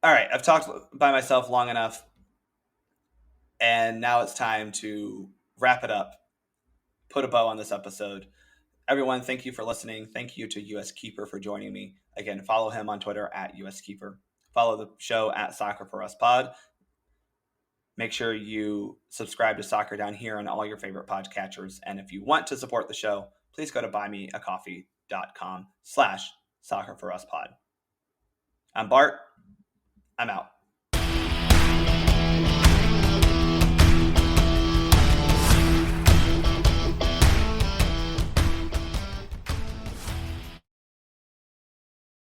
All right, I've talked by myself long enough, and now it's time to wrap it up, put a bow on this episode. Everyone, thank you for listening. Thank you to USKeeper for joining me. Again, follow him on Twitter at USKeeper. Follow the show at Soccer for Us Pod. Make sure you subscribe to Soccer Down Here on all your favorite podcatchers. And if you want to support the show, please go to buymeacoffee.com/soccerforuspod. I'm Bart. I'm out.